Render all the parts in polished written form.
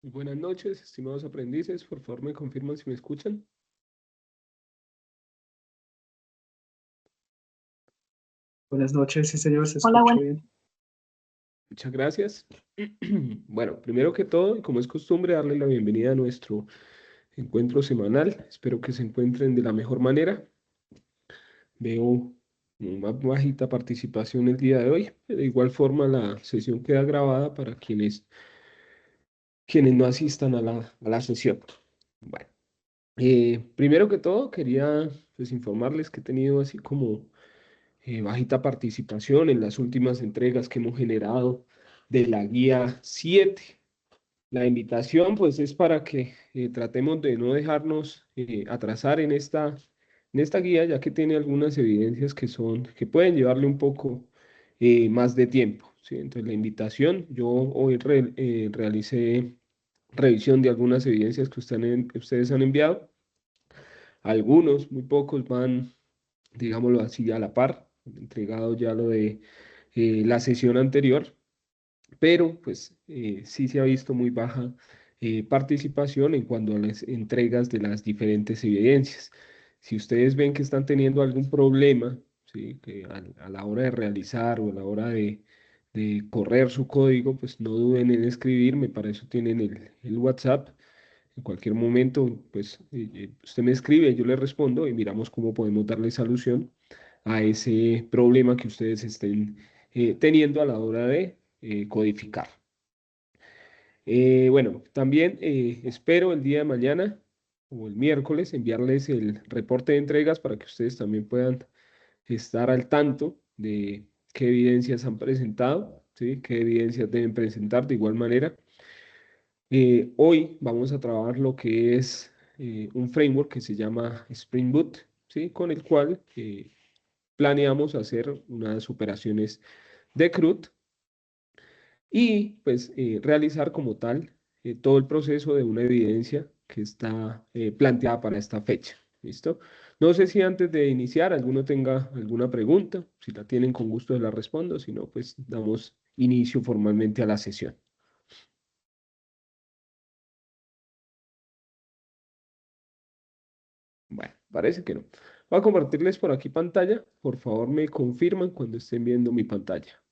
Muy buenas noches, estimados aprendices. Por favor, me confirman si me escuchan. Buenas noches, sí señor, se Hola, escucha bien. Muchas gracias. Bueno, primero que todo, y como es costumbre, darle la bienvenida a nuestro encuentro semanal. Espero que se encuentren de la mejor manera. Veo una bajita participación el día de hoy. De igual forma, la sesión queda grabada para quienes no asistan a la sesión. Bueno, primero que todo, quería pues, informarles que he tenido así como bajita participación en las últimas entregas que hemos generado de la guía 7. La invitación pues es para que tratemos de no dejarnos atrasar en esta guía, ya que tiene algunas evidencias que pueden llevarle un poco más de tiempo, ¿sí? Entonces la invitación, yo hoy realicé revisión de algunas evidencias que ustedes han enviado. Algunos, muy pocos, van, digámoslo así, a la par, entregado ya lo de la sesión anterior, pero pues sí se ha visto muy baja participación en cuanto a las entregas de las diferentes evidencias. Si ustedes ven que están teniendo algún problema, ¿sí? Que a la hora de realizar o a la hora de correr su código, pues no duden en escribirme, para eso tienen el WhatsApp. En cualquier momento, pues usted me escribe, yo le respondo y miramos cómo podemos darle solución a ese problema que ustedes estén teniendo a la hora de codificar. Bueno, también espero el día de mañana o el miércoles enviarles el reporte de entregas para que ustedes también puedan estar al tanto de qué evidencias han presentado, ¿sí? Qué evidencias deben presentar de igual manera. Hoy vamos a trabajar lo que es un framework que se llama Spring Boot, ¿sí? Con el cual planeamos hacer unas operaciones de CRUD y pues realizar como tal todo el proceso de una evidencia que está planteada para esta fecha. ¿Listo? No sé si antes de iniciar alguno tenga alguna pregunta, si la tienen con gusto la respondo, si no, pues damos inicio formalmente a la sesión. Bueno, parece que no. Voy a compartirles por aquí pantalla. Por favor, me confirman cuando estén viendo mi pantalla.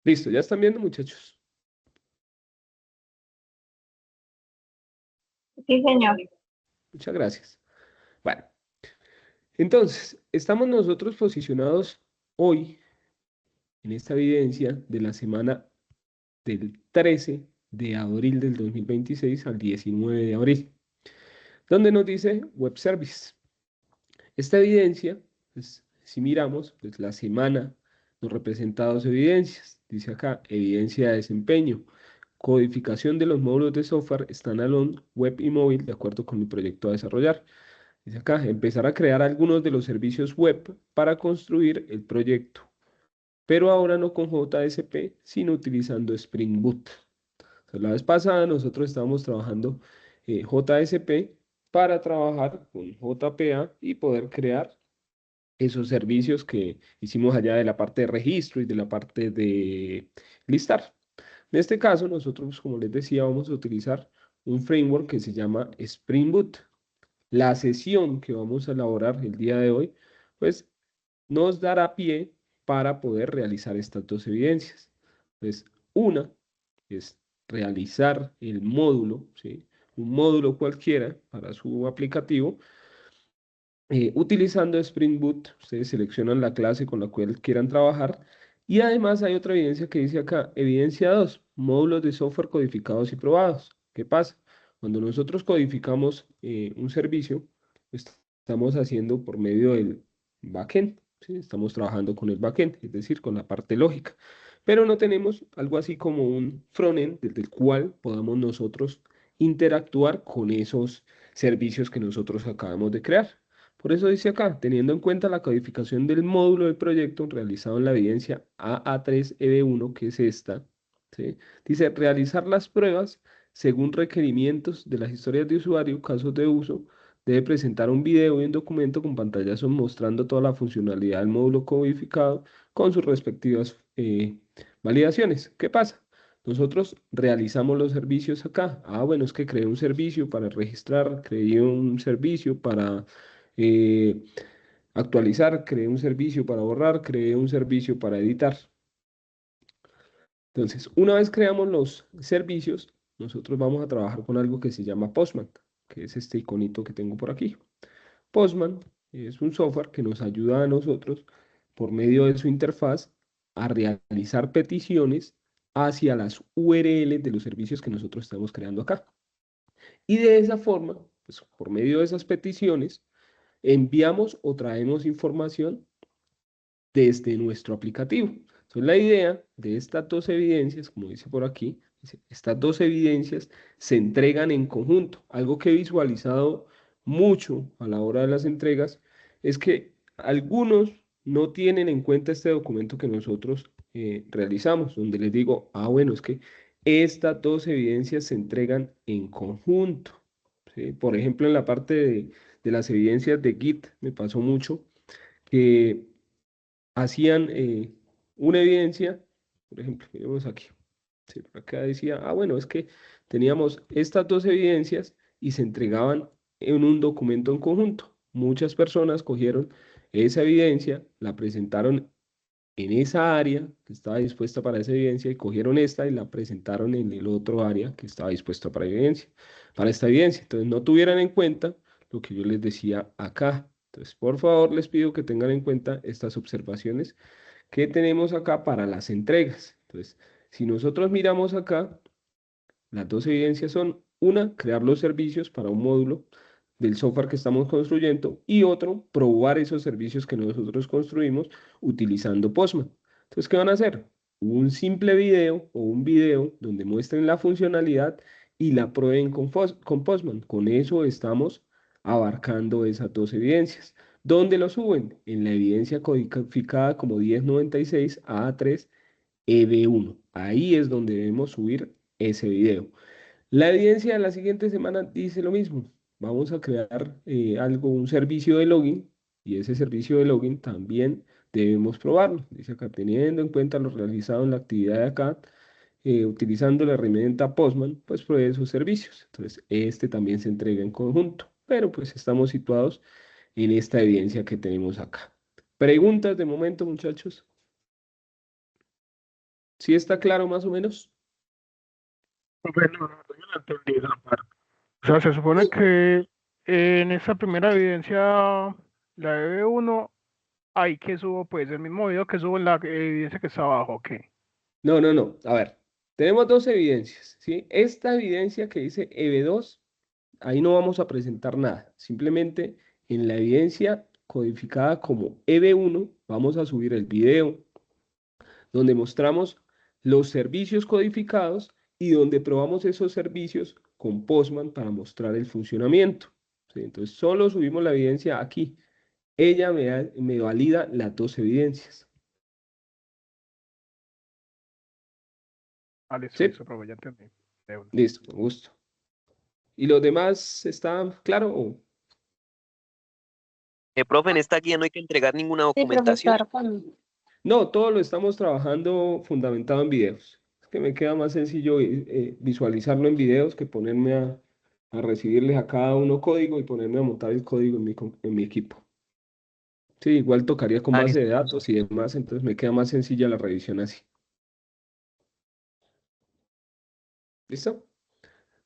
Listo, ¿ya están viendo, muchachos? Sí, señor. Muchas gracias. Bueno, entonces, estamos nosotros posicionados hoy en esta evidencia de la semana del 13 de abril del 2026 al 19 de abril, donde nos dice Web Service. Esta evidencia, pues, si miramos, pues la semana nos representa dos evidencias. Dice acá, evidencia de desempeño, codificación de los módulos de software standalone, web y móvil, de acuerdo con mi proyecto a desarrollar. Dice acá, empezar a crear algunos de los servicios web para construir el proyecto, pero ahora no con JSP, sino utilizando Spring Boot. Entonces, la vez pasada nosotros estábamos trabajando JSP para trabajar con JPA y poder crear esos servicios que hicimos allá de la parte de registro y de la parte de listar. En este caso, nosotros, como les decía, vamos a utilizar un framework que se llama Spring Boot. La sesión que vamos a elaborar el día de hoy, pues nos dará pie para poder realizar estas dos evidencias. Pues una es realizar el módulo, ¿sí? Un módulo cualquiera para su aplicativo. Utilizando Spring Boot, ustedes seleccionan la clase con la cual quieran trabajar. Y además hay otra evidencia que dice acá, evidencia 2, módulos de software codificados y probados. ¿Qué pasa? Cuando nosotros codificamos un servicio, estamos haciendo por medio del backend, ¿sí? Estamos trabajando con el backend, es decir, con la parte lógica. Pero no tenemos algo así como un frontend desde el cual podamos nosotros interactuar con esos servicios que nosotros acabamos de crear. Por eso dice acá, teniendo en cuenta la codificación del módulo del proyecto realizado en la evidencia AA3EB1, que es esta, ¿sí? Dice, realizar las pruebas según requerimientos de las historias de usuario, casos de uso, debe presentar un video y un documento con pantallazo mostrando toda la funcionalidad del módulo codificado con sus respectivas validaciones. ¿Qué pasa? Nosotros realizamos los servicios acá. Ah, bueno, es que creé un servicio para registrar, creé un servicio para eh, actualizar, creé un servicio para borrar, creé un servicio para editar. Entonces, una vez creamos los servicios, nosotros vamos a trabajar con algo que se llama Postman, que es este iconito que tengo por aquí. Postman es un software que nos ayuda a nosotros, por medio de su interfaz, a realizar peticiones hacia las URLs de los servicios que nosotros estamos creando acá. Y de esa forma, pues, por medio de esas peticiones, enviamos o traemos información desde nuestro aplicativo. Entonces, la idea de estas dos evidencias, como dice por aquí, estas dos evidencias se entregan en conjunto. Algo que he visualizado mucho a la hora de las entregas es que algunos no tienen en cuenta este documento que nosotros realizamos, donde les digo, ah, bueno, es que estas dos evidencias se entregan en conjunto. ¿Sí? Por ejemplo, en la parte de las evidencias de Git, me pasó mucho que hacían una evidencia, por ejemplo, miremos aquí, sí, por acá decía, ah, bueno, es que teníamos estas dos evidencias y se entregaban en un documento en conjunto. Muchas personas cogieron esa evidencia, la presentaron en esa área que estaba dispuesta para esa evidencia y cogieron esta y la presentaron en el otro área que estaba dispuesta para evidencia, para esta evidencia. Entonces no tuvieran en cuenta lo que yo les decía acá. Entonces, por favor, les pido que tengan en cuenta estas observaciones que tenemos acá para las entregas. Entonces, si nosotros miramos acá, las dos evidencias son, una, crear los servicios para un módulo del software que estamos construyendo y otro, probar esos servicios que nosotros construimos utilizando Postman. Entonces, ¿qué van a hacer? Un simple video o un video donde muestren la funcionalidad y la prueben con Postman. Con eso estamos abarcando esas dos evidencias. ¿Dónde lo suben? En la evidencia codificada como 1096 A3 EB1. Ahí es donde debemos subir ese video. La evidencia de la siguiente semana dice lo mismo. Vamos a crear un servicio de login, y ese servicio de login también debemos probarlo. Dice acá, teniendo en cuenta lo realizado en la actividad de acá, utilizando la herramienta Postman, pues pruebe esos servicios. Entonces, este también se entrega en conjunto, pero pues estamos situados en esta evidencia que tenemos acá. ¿Preguntas de momento, muchachos? ¿Sí está claro más o menos? Bueno, no, yo no entendí esa parte. O sea, se supone que en esa primera evidencia, la de B1, hay que subo pues el mismo video que subo en la evidencia que está abajo, ¿ok? No, no, no. A ver, tenemos dos evidencias, ¿sí? Esta evidencia que dice EB2, ahí no vamos a presentar nada. Simplemente en la evidencia codificada como EB1, vamos a subir el video donde mostramos los servicios codificados y donde probamos esos servicios con Postman para mostrar el funcionamiento. ¿Sí? Entonces, solo subimos la evidencia aquí. Ella me valida las dos evidencias. Ah, listo, ¿Sí? listo, profe, ya entendí. De una. Listo, con gusto. ¿Y los demás están claro? Profe, en esta guía no hay que entregar ninguna Sí, documentación. profesor, con... No, todo lo estamos trabajando fundamentado en videos. Es que me queda más sencillo visualizarlo en videos que ponerme a recibirles a cada uno código y ponerme a montar el código en mi equipo. Sí, igual tocaría con Ah, base listo, de profesor. datos y demás, entonces me queda más sencilla la revisión así. ¿Listo?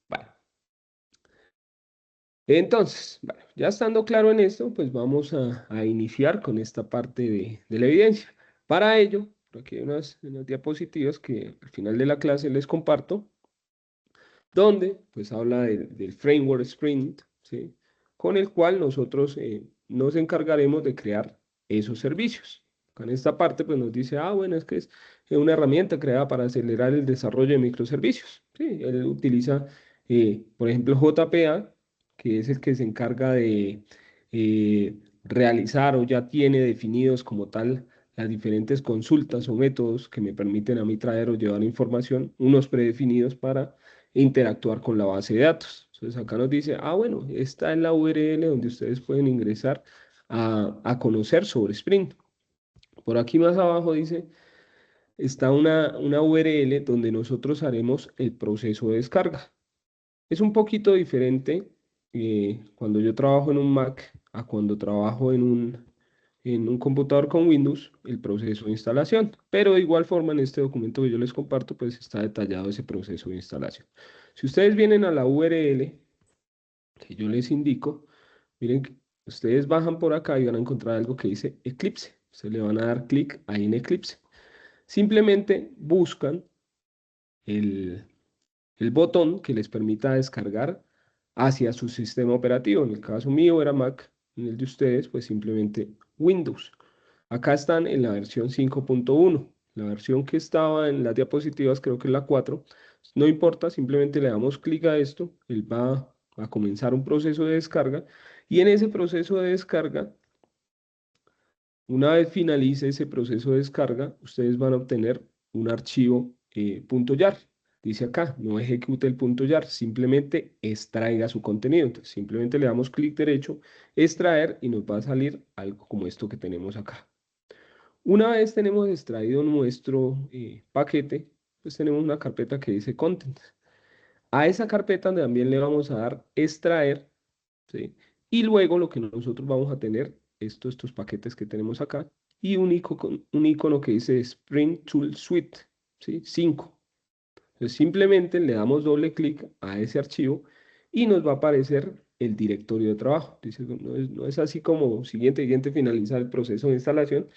Vale. Entonces, bueno, ya estando claro en esto, pues vamos a iniciar con esta parte de la evidencia. Para ello, aquí hay unas diapositivas que al final de la clase les comparto, donde pues habla del framework Sprint, ¿sí? Con el cual nosotros nos encargaremos de crear esos servicios. Con esta parte pues nos dice, ah, bueno, es que es una herramienta creada para acelerar el desarrollo de microservicios. ¿Sí? Él utiliza, por ejemplo, JPA, que es el que se encarga de realizar o ya tiene definidos como tal las diferentes consultas o métodos que me permiten a mí traer o llevar información, unos predefinidos para interactuar con la base de datos. Entonces acá nos dice, bueno, esta es la URL donde ustedes pueden ingresar a conocer sobre Spring. Por aquí más abajo dice, está una URL donde nosotros haremos el proceso de descarga. Es un poquito diferente cuando yo trabajo en un Mac a cuando trabajo en un computador con Windows, el proceso de instalación. Pero de igual forma en este documento que yo les comparto, pues está detallado ese proceso de instalación. Si ustedes vienen a la URL que yo les indico, miren, ustedes bajan por acá y van a encontrar algo que dice Eclipse. Ustedes le van a dar clic ahí en Eclipse. Simplemente buscan el botón que les permita descargar hacia su sistema operativo. En el caso mío era Mac, en el de ustedes, pues simplemente Windows. Acá están en la versión 5.1. La versión que estaba en las diapositivas creo que es la 4. No importa, simplemente le damos clic a esto. Él va a comenzar un proceso de descarga. Y en ese proceso de descarga, una vez finalice ese proceso de descarga, ustedes van a obtener un archivo .jar. Dice acá, no ejecute el .jar, simplemente extraiga su contenido. Entonces, simplemente le damos clic derecho, extraer, y nos va a salir algo como esto que tenemos acá. Una vez tenemos extraído nuestro paquete, pues tenemos una carpeta que dice Contents. A esa carpeta también le vamos a dar extraer, ¿sí? Y luego lo que nosotros vamos a tener, estos paquetes que tenemos acá, y un icono que dice Spring Tool Suite, ¿sí? 5. Entonces simplemente le damos doble clic a ese archivo y nos va a aparecer el directorio de trabajo. Dice, no es así como siguiente, finalizar el proceso de instalación,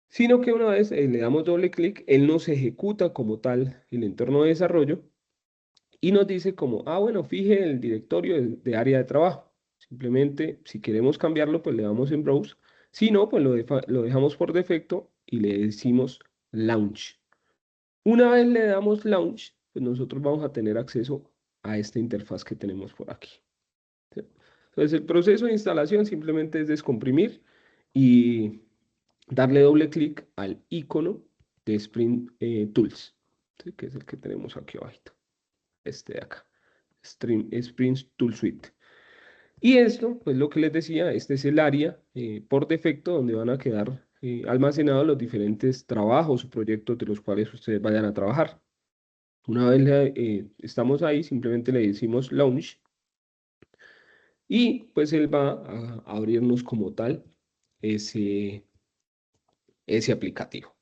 sino que una vez le damos doble clic, él nos ejecuta como tal el entorno de desarrollo y nos dice como, bueno, fije el directorio de área de trabajo. Simplemente, si queremos cambiarlo, pues le damos en Browse. Si no, pues lo dejamos por defecto y le decimos Launch. Una vez le damos Launch, pues nosotros vamos a tener acceso a esta interfaz que tenemos por aquí. ¿Sí? Entonces, el proceso de instalación simplemente es descomprimir y darle doble clic al icono de Spring Tools, ¿sí? Que es el que tenemos aquí abajito, este de acá. Spring Tool Suite. Y esto, pues lo que les decía, este es el área por defecto donde van a quedar almacenados los diferentes trabajos o proyectos de los cuales ustedes vayan a trabajar. Una vez estamos ahí, simplemente le decimos Launch y pues él va a abrirnos como tal ese aplicativo.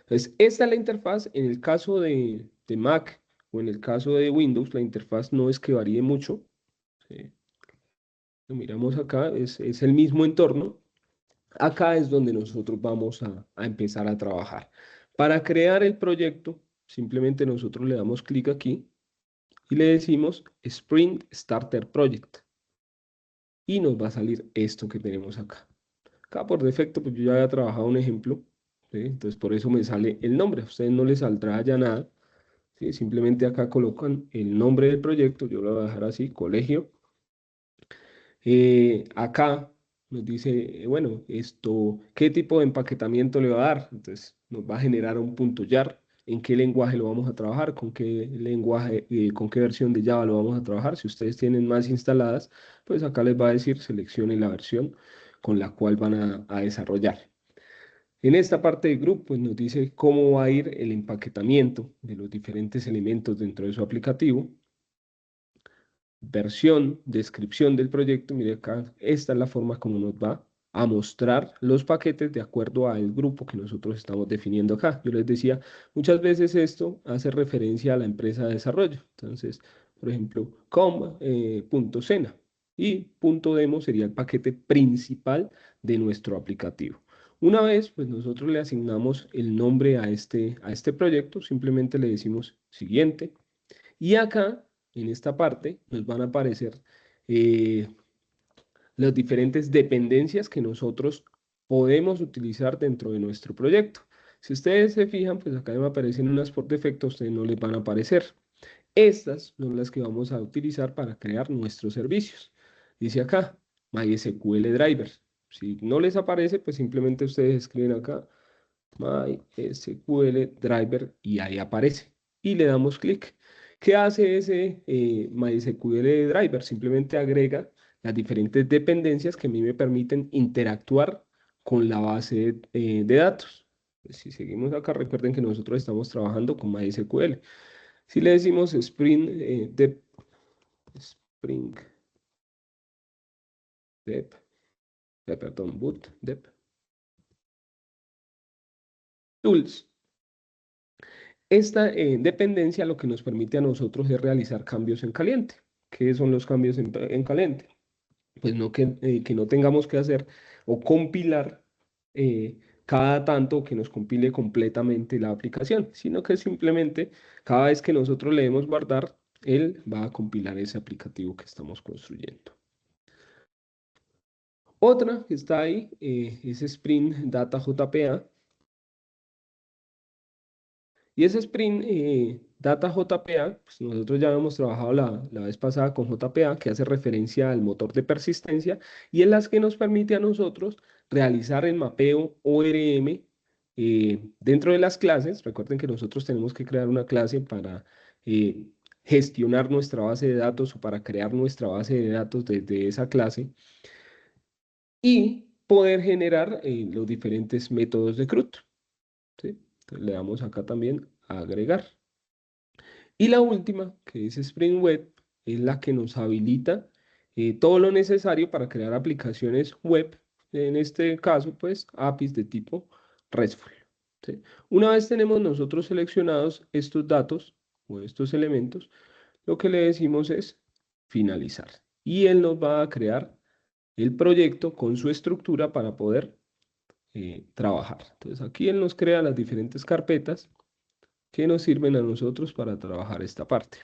Entonces, esta es la interfaz. En el caso de Mac o en el caso de Windows, la interfaz no es que varíe mucho. ¿Sí? Lo miramos acá, es el mismo entorno. Acá es donde nosotros vamos a empezar a trabajar. Para crear el proyecto, simplemente nosotros le damos clic aquí y le decimos Spring Starter Project. Y nos va a salir esto que tenemos acá. Acá por defecto, pues yo ya había trabajado un ejemplo, ¿sí? Entonces por eso me sale el nombre. A ustedes no les saldrá ya nada, ¿sí? Simplemente acá colocan el nombre del proyecto. Yo lo voy a dejar así, colegio. Acá nos dice, bueno, ¿qué tipo de empaquetamiento le va a dar? Entonces nos va a generar un .jar, en qué lenguaje lo vamos a trabajar, con qué lenguaje, con qué versión de Java lo vamos a trabajar. Si ustedes tienen más instaladas, pues acá les va a decir, seleccionen la versión con la cual van a desarrollar. En esta parte de Group, pues nos dice cómo va a ir el empaquetamiento de los diferentes elementos dentro de su aplicativo. Versión, descripción del proyecto, mire acá, esta es la forma como nos va a mostrar los paquetes de acuerdo al grupo que nosotros estamos definiendo acá. Yo les decía, muchas veces esto hace referencia a la empresa de desarrollo. Entonces, por ejemplo, com.cena y .demo sería el paquete principal de nuestro aplicativo. Una vez, pues nosotros le asignamos el nombre a este proyecto, simplemente le decimos siguiente. Y acá, en esta parte, nos van a aparecer las diferentes dependencias que nosotros podemos utilizar dentro de nuestro proyecto. Si ustedes se fijan, pues acá me aparecen unas por defecto, a ustedes no les van a aparecer. Estas son las que vamos a utilizar para crear nuestros servicios. Dice acá, MySQL Driver. Si no les aparece, pues simplemente ustedes escriben acá MySQL driver y ahí aparece. Y le damos clic. ¿Qué hace ese MySQL driver? Simplemente agrega las diferentes dependencias que a mí me permiten interactuar con la base de datos. Si seguimos acá, recuerden que nosotros estamos trabajando con MySQL. Si le decimos Spring Dev, Spring Dev, perdón, Boot Dev Tools. Esta dependencia lo que nos permite a nosotros es realizar cambios en caliente. ¿Qué son los cambios en caliente? Pues no que no tengamos que hacer o compilar cada tanto que nos compile completamente la aplicación, sino que simplemente cada vez que nosotros le demos guardar, él va a compilar ese aplicativo que estamos construyendo. Otra que está ahí es Spring Data JPA. Y ese Spring Data JPA, pues nosotros ya habíamos trabajado la vez pasada con JPA, que hace referencia al motor de persistencia, y es las que nos permite a nosotros realizar el mapeo ORM dentro de las clases. Recuerden que nosotros tenemos que crear una clase para gestionar nuestra base de datos o para crear nuestra base de datos desde esa clase y poder generar los diferentes métodos de CRUD, ¿sí? Entonces, le damos acá también a agregar. Y la última, que es Spring Web, es la que nos habilita todo lo necesario para crear aplicaciones web, en este caso, pues, APIs de tipo RESTful, ¿sí? Una vez tenemos nosotros seleccionados estos datos o estos elementos, lo que le decimos es finalizar. Y él nos va a crear el proyecto con su estructura para poder trabajar. Entonces, aquí él nos crea las diferentes carpetas que nos sirven a nosotros para trabajar esta parte.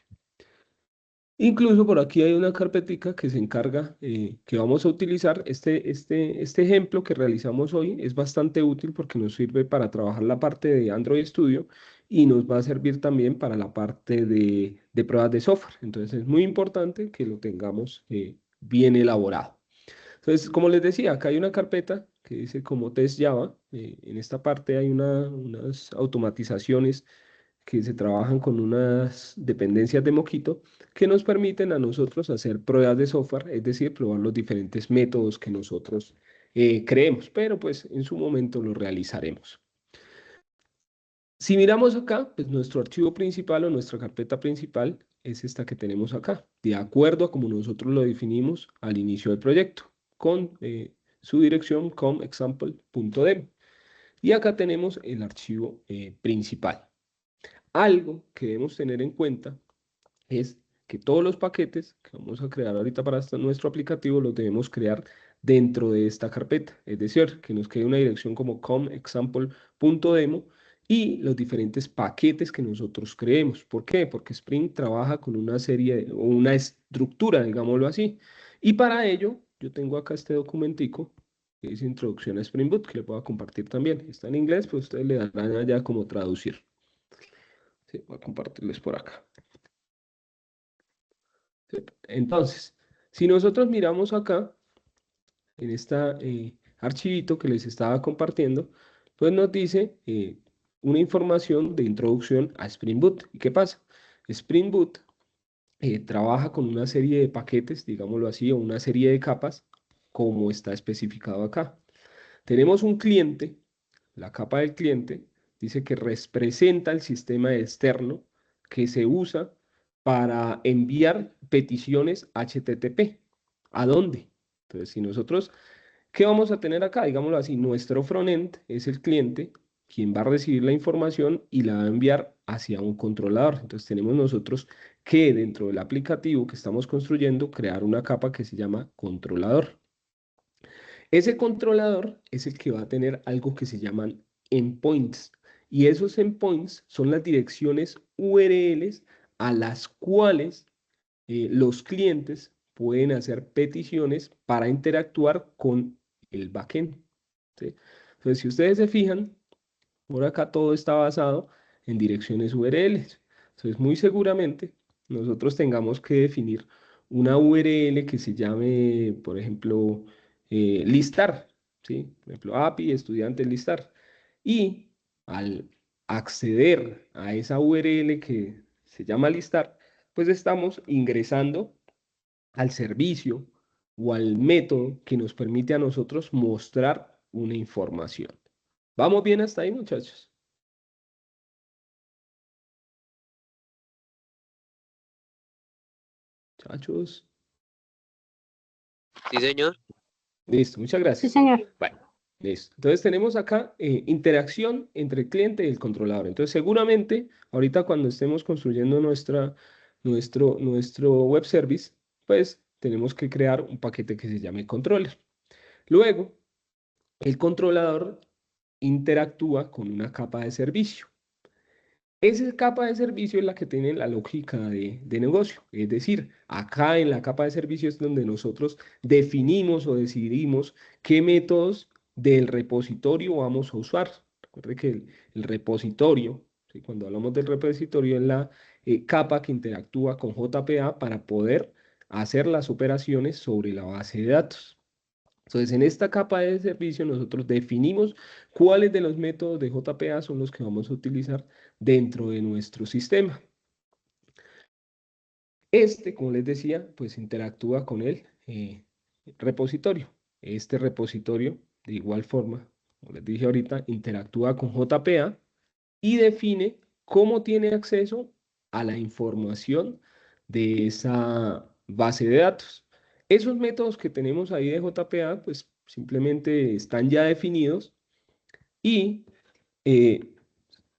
Incluso por aquí hay una carpetica que se encarga, que vamos a utilizar. Este ejemplo que realizamos hoy es bastante útil porque nos sirve para trabajar la parte de Android Studio y nos va a servir también para la parte de pruebas de software. Entonces es muy importante que lo tengamos bien elaborado. Entonces, como les decía, acá hay una carpeta que dice como test Java. En esta parte hay unas automatizaciones que se trabajan con unas dependencias de Mockito que nos permiten a nosotros hacer pruebas de software, es decir, probar los diferentes métodos que nosotros creemos, pero pues en su momento lo realizaremos. Si miramos acá, pues nuestro archivo principal o nuestra carpeta principal es esta que tenemos acá, de acuerdo a como nosotros lo definimos al inicio del proyecto, con su dirección com.example.demo. Y acá tenemos el archivo principal. Algo que debemos tener en cuenta es que todos los paquetes que vamos a crear ahorita para nuestro aplicativo los debemos crear dentro de esta carpeta. Es decir, que nos quede una dirección como com.example.demo y los diferentes paquetes que nosotros creemos. ¿Por qué? Porque Spring trabaja con una serie o una estructura, digámoslo así. Y para ello, yo tengo acá este documentico que dice Introducción a Spring Boot, que le puedo compartir también. Está en inglés, pues ustedes le darán allá como traducir. Sí, voy a compartirles por acá. Sí. Entonces, si nosotros miramos acá, en este archivito que les estaba compartiendo, pues nos dice una información de introducción a Spring Boot. ¿Y qué pasa? Spring Boot trabaja con una serie de paquetes, digámoslo así, o una serie de capas, como está especificado acá. Tenemos un cliente, la capa del cliente, dice que representa el sistema externo que se usa para enviar peticiones HTTP. ¿A dónde? Entonces, si nosotros, ¿qué vamos a tener acá? Digámoslo así, nuestro frontend es el cliente, quien va a recibir la información y la va a enviar hacia un controlador. Entonces, tenemos nosotros que dentro del aplicativo que estamos construyendo, crear una capa que se llama controlador. Ese controlador es el que va a tener algo que se llaman endpoints. Y esos endpoints son las direcciones URLs a las cuales los clientes pueden hacer peticiones para interactuar con el backend, ¿sí? Entonces, si ustedes se fijan, por acá todo está basado en direcciones URLs. Entonces, muy seguramente nosotros tengamos que definir una URL que se llame, por ejemplo, listar, ¿sí? Por ejemplo, API, estudiantes listar. Y al acceder a esa URL que se llama listar, pues estamos ingresando al servicio o al método que nos permite a nosotros mostrar una información. ¿Vamos bien hasta ahí, muchachos? Muchachos. Sí, señor. Listo, muchas Sí, gracias. señor. Bueno, listo. Entonces tenemos acá interacción entre el cliente y el controlador. Entonces seguramente ahorita cuando estemos construyendo nuestro web service, pues tenemos que crear un paquete que se llame controller. Luego, el controlador interactúa con una capa de servicio. Esa capa de servicio es la que tiene la lógica de negocio. Es decir, acá en la capa de servicio es donde nosotros definimos o decidimos qué métodos del repositorio vamos a usar. Recuerde que el repositorio, ¿sí? Cuando hablamos del repositorio, es la capa que interactúa con JPA para poder hacer las operaciones sobre la base de datos. Entonces, en esta capa de servicio nosotros definimos cuáles de los métodos de JPA son los que vamos a utilizar dentro de nuestro sistema. Como les decía, pues interactúa con el repositorio. Este repositorio, de igual forma, como les dije ahorita, interactúa con JPA y define cómo tiene acceso a la información de esa base de datos. Esos métodos que tenemos ahí de JPA, pues simplemente están ya definidos y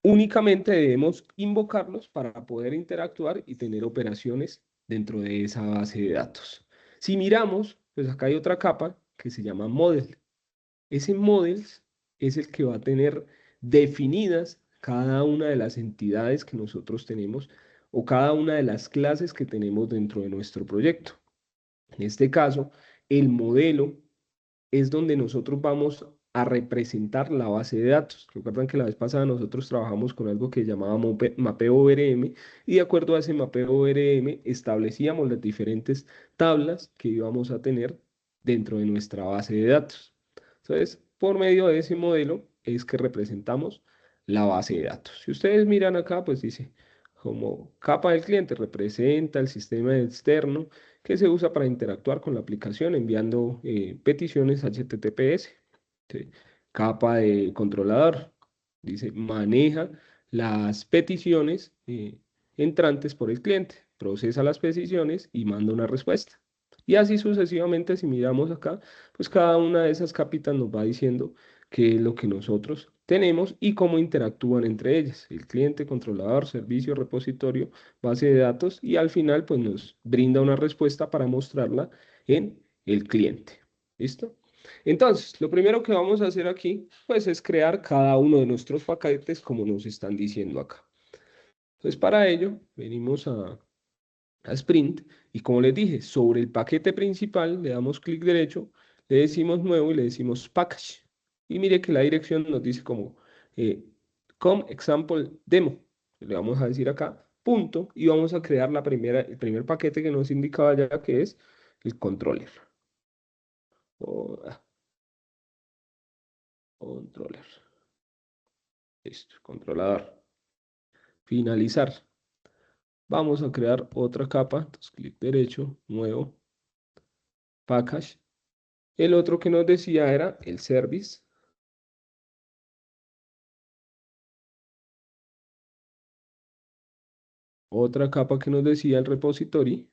únicamente debemos invocarlos para poder interactuar y tener operaciones dentro de esa base de datos. Si miramos, pues acá hay otra capa que se llama Model. Ese Models es el que va a tener definidas cada una de las entidades que nosotros tenemos o cada una de las clases que tenemos dentro de nuestro proyecto. En este caso, el modelo es donde nosotros vamos a representar la base de datos. Recuerdan que la vez pasada nosotros trabajamos con algo que llamábamos mapeo ORM y de acuerdo a ese mapeo ORM establecíamos las diferentes tablas que íbamos a tener dentro de nuestra base de datos. Entonces, por medio de ese modelo es que representamos la base de datos. Si ustedes miran acá, pues dice, como capa del cliente representa el sistema externo que se usa para interactuar con la aplicación enviando peticiones HTTPS. ¿Sí? Capa de controlador, dice, maneja las peticiones entrantes por el cliente, procesa las peticiones y manda una respuesta. Y así sucesivamente, si miramos acá, pues cada una de esas capitas nos va diciendo qué es lo que nosotros tenemos y cómo interactúan entre ellas. El cliente, controlador, servicio, repositorio, base de datos y al final pues nos brinda una respuesta para mostrarla en el cliente. ¿Listo? Entonces, lo primero que vamos a hacer aquí pues es crear cada uno de nuestros paquetes como nos están diciendo acá. Entonces, para ello venimos a Sprint y como les dije, sobre el paquete principal le damos clic derecho, le decimos nuevo y le decimos package. Y mire que la dirección nos dice como com example demo. Le vamos a decir acá punto y vamos a crear el primer paquete que nos indicaba ya que es el controller. Controller. Listo, controlador. Finalizar. Vamos a crear otra capa. Entonces, clic derecho, nuevo, package. El otro que nos decía era el service. Otra capa que nos decía el repository.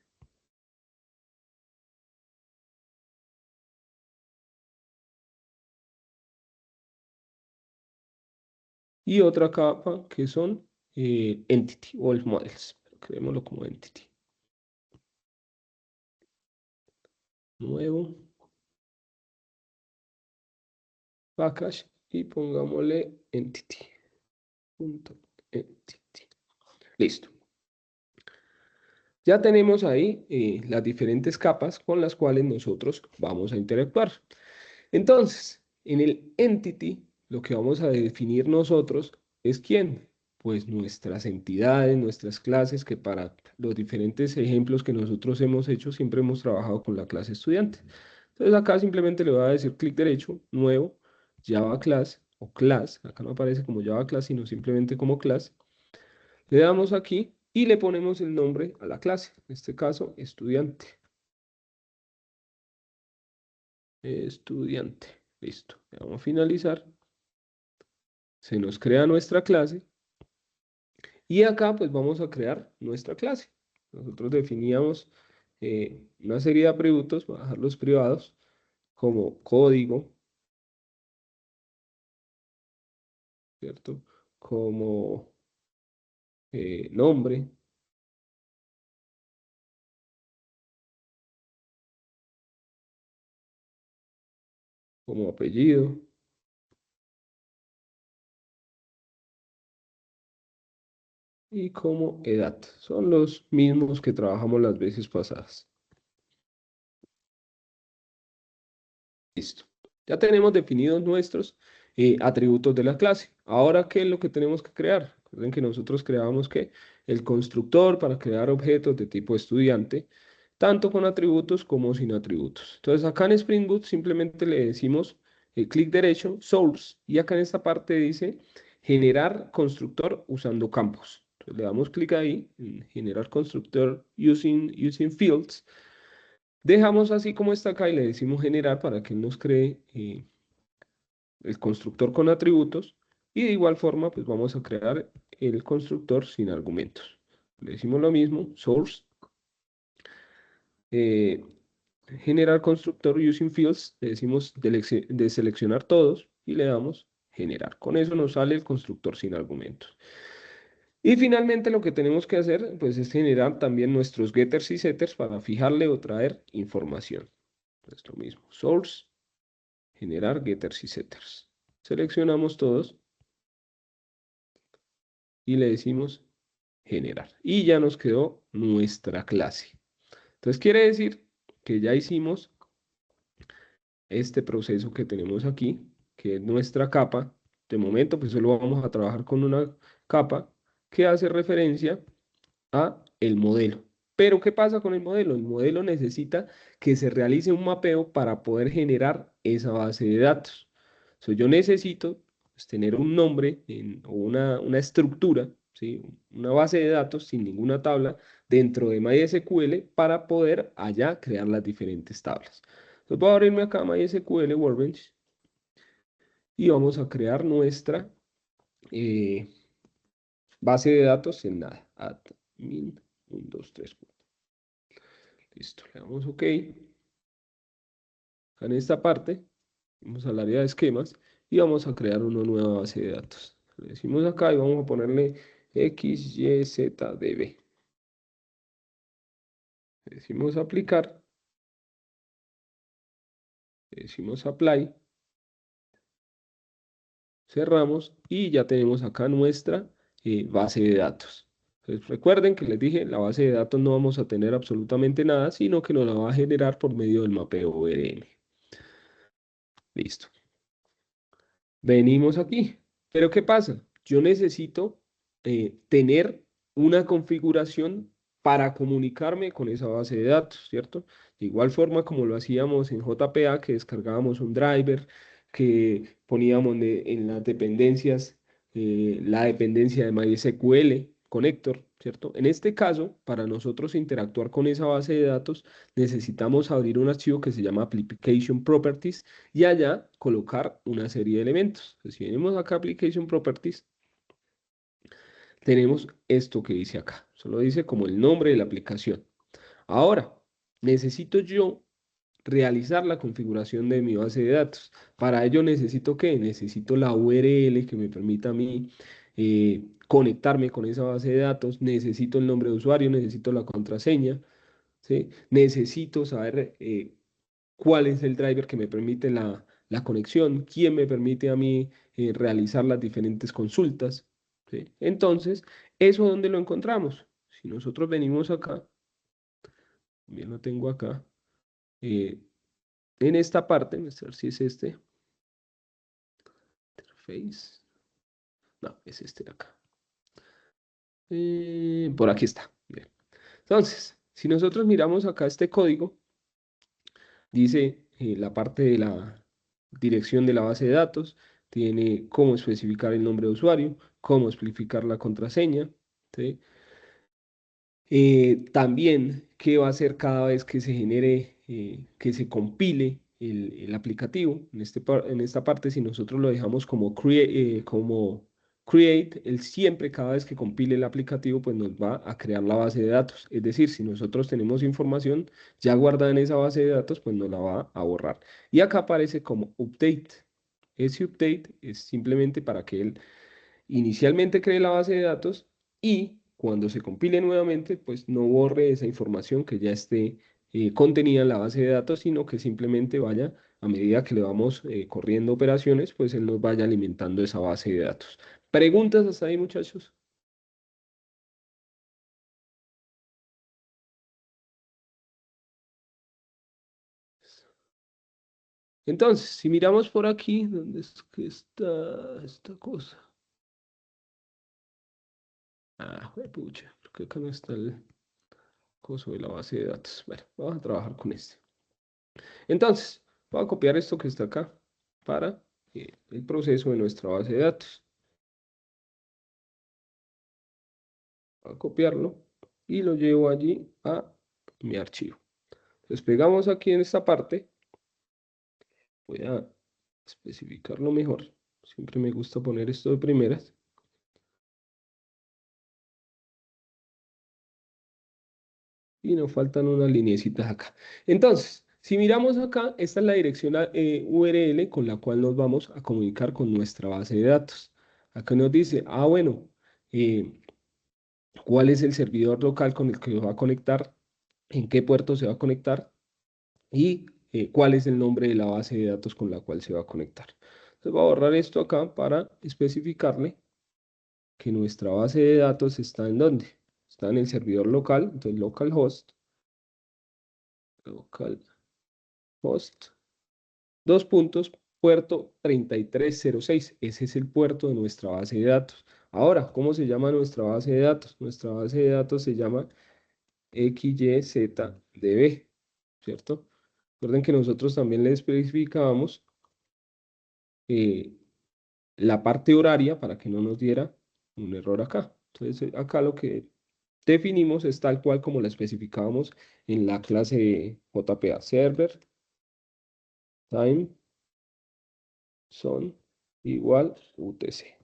Y otra capa que son entity o el models. Creémoslo como entity. Nuevo. Package y pongámosle entity. Punto entity. Listo. Ya tenemos ahí las diferentes capas con las cuales nosotros vamos a interactuar. Entonces, en el entity, lo que vamos a definir nosotros es quién. Pues nuestras entidades, nuestras clases, que para los diferentes ejemplos que nosotros hemos hecho, siempre hemos trabajado con la clase estudiante. Entonces acá simplemente le voy a decir clic derecho, nuevo, Java Class, o class, acá no aparece como Java class, sino simplemente como class, le damos aquí y le ponemos el nombre a la clase, en este caso, estudiante. Estudiante, listo, le vamos a finalizar. Se nos crea nuestra clase y acá pues vamos a crear nuestra clase. Nosotros definíamos una serie de atributos, voy a dejarlos privados, como código, ¿cierto? Como nombre, como apellido y como edad. Son los mismos que trabajamos las veces pasadas. Listo. Ya tenemos definidos nuestros atributos de la clase. Ahora, ¿qué es lo que tenemos que crear? Recuerden que nosotros creábamos ¿qué? El constructor para crear objetos de tipo estudiante, tanto con atributos como sin atributos. Entonces, acá en Spring Boot simplemente le decimos clic derecho, source, y acá en esta parte dice generar constructor usando campos. Entonces, le damos clic ahí, en generar constructor using fields. Dejamos así como está acá y le decimos generar para que nos cree el constructor con atributos y de igual forma pues vamos a crear el constructor sin argumentos. Le decimos lo mismo, source, eh, generar constructor using fields, le decimos de seleccionar todos y le damos generar. Con eso nos sale el constructor sin argumentos. Y finalmente lo que tenemos que hacer pues es generar también nuestros getters y setters para fijarle o traer información. Entonces lo mismo, source, generar getters y setters. Seleccionamos todos y le decimos generar. Y ya nos quedó nuestra clase. Entonces quiere decir que ya hicimos este proceso que tenemos aquí, que es nuestra capa. De momento, pues solo vamos a trabajar con una capa que hace referencia a el modelo. Pero, ¿qué pasa con el modelo? El modelo necesita que se realice un mapeo para poder generar esa base de datos. Yo necesito pues, tener un nombre o una estructura, ¿sí? Una base de datos sin ninguna tabla dentro de MySQL para poder allá crear las diferentes tablas. Entonces voy a abrirme acá MySQL Workbench y vamos a crear nuestra eh, base de datos en nada. Admin 1, 2, 3, 4. Listo, le damos OK. Acá en esta parte, vamos al área de esquemas y vamos a crear una nueva base de datos. Le decimos acá y vamos a ponerle XYZDB. Le decimos aplicar. Le decimos apply. Cerramos y ya tenemos acá nuestra base de datos. Entonces recuerden que les dije, la base de datos no vamos a tener absolutamente nada, sino que nos la va a generar por medio del mapeo ORM. Listo. Venimos aquí. Pero ¿qué pasa? Yo necesito tener una configuración para comunicarme con esa base de datos, ¿cierto? De igual forma como lo hacíamos en JPA, que descargábamos un driver, que poníamos en las dependencias, la dependencia de MySQL, Connector, ¿cierto? En este caso, para nosotros interactuar con esa base de datos, necesitamos abrir un archivo que se llama Application Properties, y allá colocar una serie de elementos. Entonces, si venimos acá a Application Properties, tenemos esto que dice acá. Solo dice como el nombre de la aplicación. Ahora, necesito yo realizar la configuración de mi base de datos. Para ello necesito ¿qué? Necesito la URL que me permita a mí conectarme con esa base de datos. Necesito el nombre de usuario, necesito la contraseña, ¿sí? Necesito saber cuál es el driver que me permite la conexión, quién me permite a mí realizar las diferentes consultas, ¿sí? Entonces, ¿eso dónde lo encontramos? Si nosotros venimos acá, bien lo tengo acá, en esta parte, vamos a ver si es este, interface, no, es este de acá. Por aquí está. Bien. Entonces, si nosotros miramos acá este código, dice la parte de la dirección de la base de datos, tiene cómo especificar el nombre de usuario, cómo especificar la contraseña, ¿sí? También qué va a hacer cada vez que se genere, que se compile el aplicativo. En esta parte, si nosotros lo dejamos como create, él siempre, cada vez que compile el aplicativo, pues nos va a crear la base de datos. Es decir, si nosotros tenemos información ya guardada en esa base de datos, pues nos la va a borrar. Y acá aparece como update. Ese update es simplemente para que él inicialmente cree la base de datos y cuando se compile nuevamente, pues no borre esa información que ya esté contenida en la base de datos, sino que simplemente vaya, a medida que le vamos corriendo operaciones, pues él nos vaya alimentando esa base de datos. ¿Preguntas hasta ahí, muchachos? Entonces, si miramos por aquí, ¿dónde es que está esta cosa? Ah, pucha, porque acá no está el coso de la base de datos. Bueno, vamos a trabajar con este. Entonces, voy a copiar esto que está acá para el proceso de nuestra base de datos. Voy a copiarlo y lo llevo allí a mi archivo. Entonces, pegamos aquí en esta parte. Voy a especificarlo mejor. Siempre me gusta poner esto de primeras. Y nos faltan unas lineecitas acá. Entonces, si miramos acá, esta es la dirección URL con la cual nos vamos a comunicar con nuestra base de datos. Acá nos dice, bueno, cuál es el servidor local con el que va a conectar, en qué puerto se va a conectar y cuál es el nombre de la base de datos con la cual se va a conectar. Entonces voy a borrar esto acá para especificarle que nuestra base de datos está en ¿dónde? Está en el servidor local, entonces localhost, dos puntos, puerto 3306. Ese es el puerto de nuestra base de datos. Ahora, ¿cómo se llama nuestra base de datos? Nuestra base de datos se llama XYZDB, ¿cierto? Recuerden que nosotros también le especificábamos eh, la parte horaria para que no nos diera un error acá. Entonces, acá lo que definimos es tal cual como la especificábamos en la clase JPA, server, time, son, igual, UTC.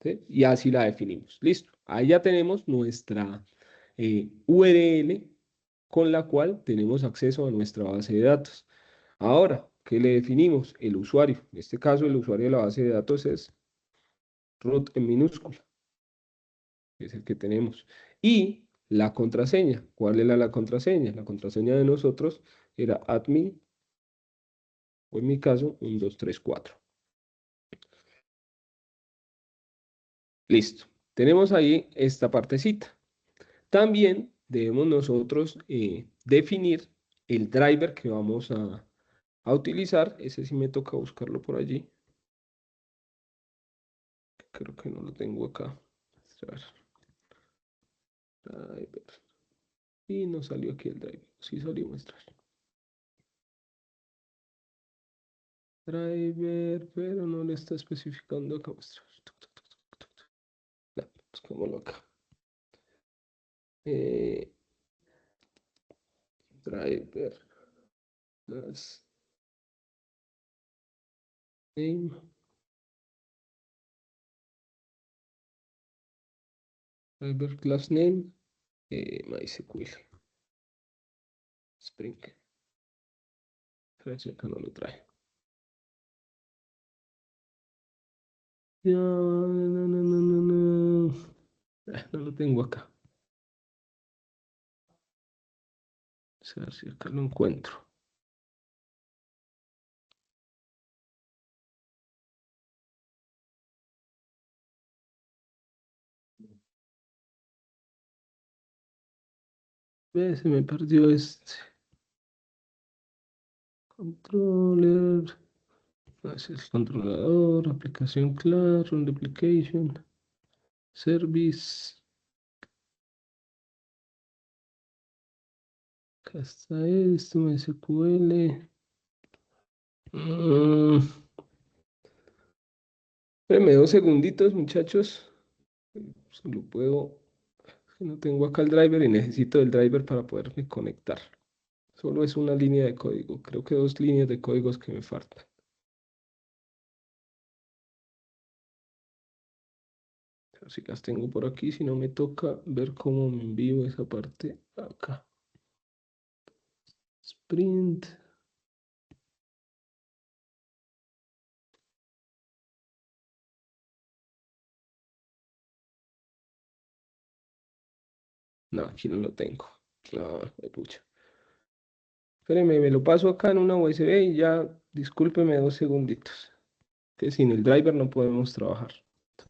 ¿Sí? Y así la definimos. Listo. Ahí ya tenemos nuestra URL con la cual tenemos acceso a nuestra base de datos. Ahora, ¿qué le definimos? El usuario. En este caso, el usuario de la base de datos es root en minúscula, que es el que tenemos. Y la contraseña. ¿Cuál era la contraseña? La contraseña de nosotros era admin, o en mi caso, 1, 2, 3, 4. Listo. Tenemos ahí esta partecita. También debemos nosotros definir el driver que vamos a utilizar. Ese sí me toca buscarlo por allí. Creo que no lo tengo acá. Driver. Y no salió aquí el driver. Sí salió mostrar. Driver, pero no le está especificando acá mostrar. Buscámoslo acá. Driver. Class name. Driver class name. MySQL. Spring. Acá no lo trae. Ya, no lo tengo acá. A ver si acá lo encuentro. Se me perdió este. Controller. Ese es el controlador. Aplicación class. Run application. Service. Acá está esto. MySQL. Espérenme 2 segunditos, muchachos. Solo puedo. Es que no tengo acá el driver y necesito el driver para poderme conectar. Solo es una línea de código. Creo que 2 líneas de códigos que me faltan. Pero si las tengo por aquí, si no me toca ver cómo me envío esa parte acá. Sprint. No, aquí no lo tengo. No, pucha. Espérenme, me lo paso acá en una USB y ya, discúlpeme 2 segunditos. Que sin el driver no podemos trabajar.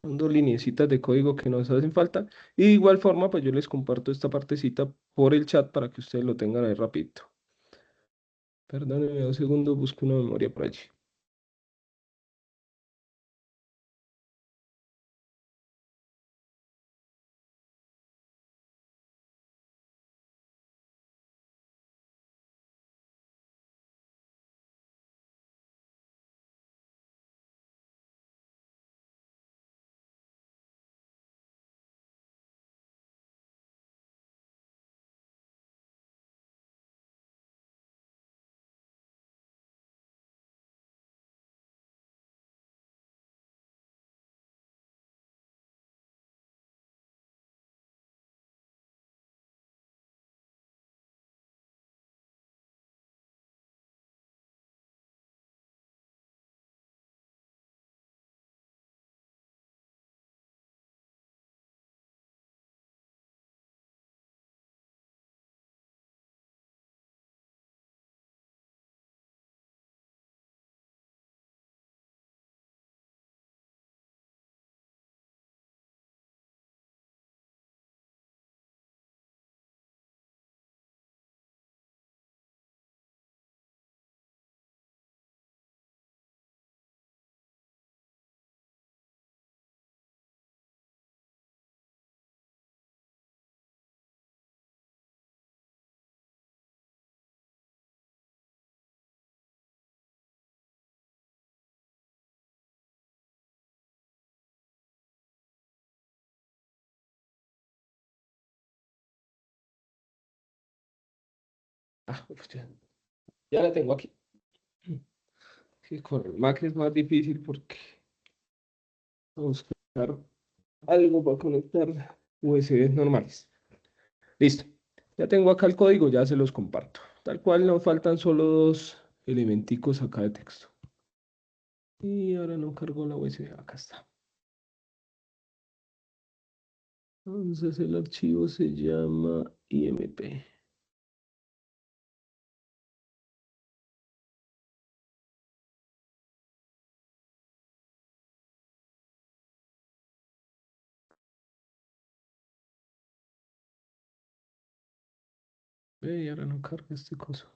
Son 2 lineecitas de código que nos hacen falta. Y de igual forma, pues yo les comparto esta partecita por el chat para que ustedes lo tengan ahí rapidito. Perdónenme 2 segundos, busco una memoria por allí. Pues ya la tengo aquí. Sí, con el Mac es más difícil porque vamos a buscar algo para conectar USBs normales. Listo. Ya tengo acá el código, ya se los comparto. Tal cual nos faltan solo 2 elementicos acá de texto. Y ahora no cargo la USB. Acá está. Entonces el archivo se llama IMP. Y ahora no carga este coso.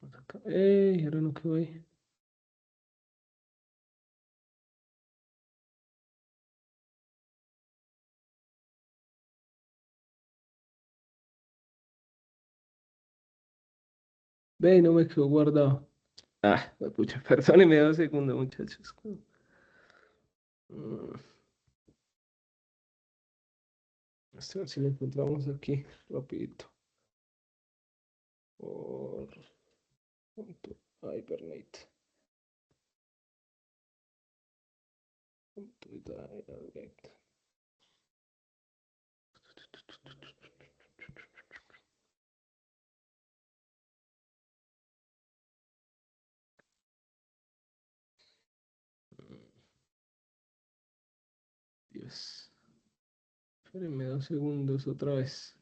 Acá. Ahora no quedó ahí. Ve, no me quedó guardado. Pucha, perdónenme 2 segundos, muchachos. Mm, a ver si lo encontramos aquí, rapidito. Por punto Hibernate. Punto Hibernate. Dios. Espérenme 2 segundos otra vez.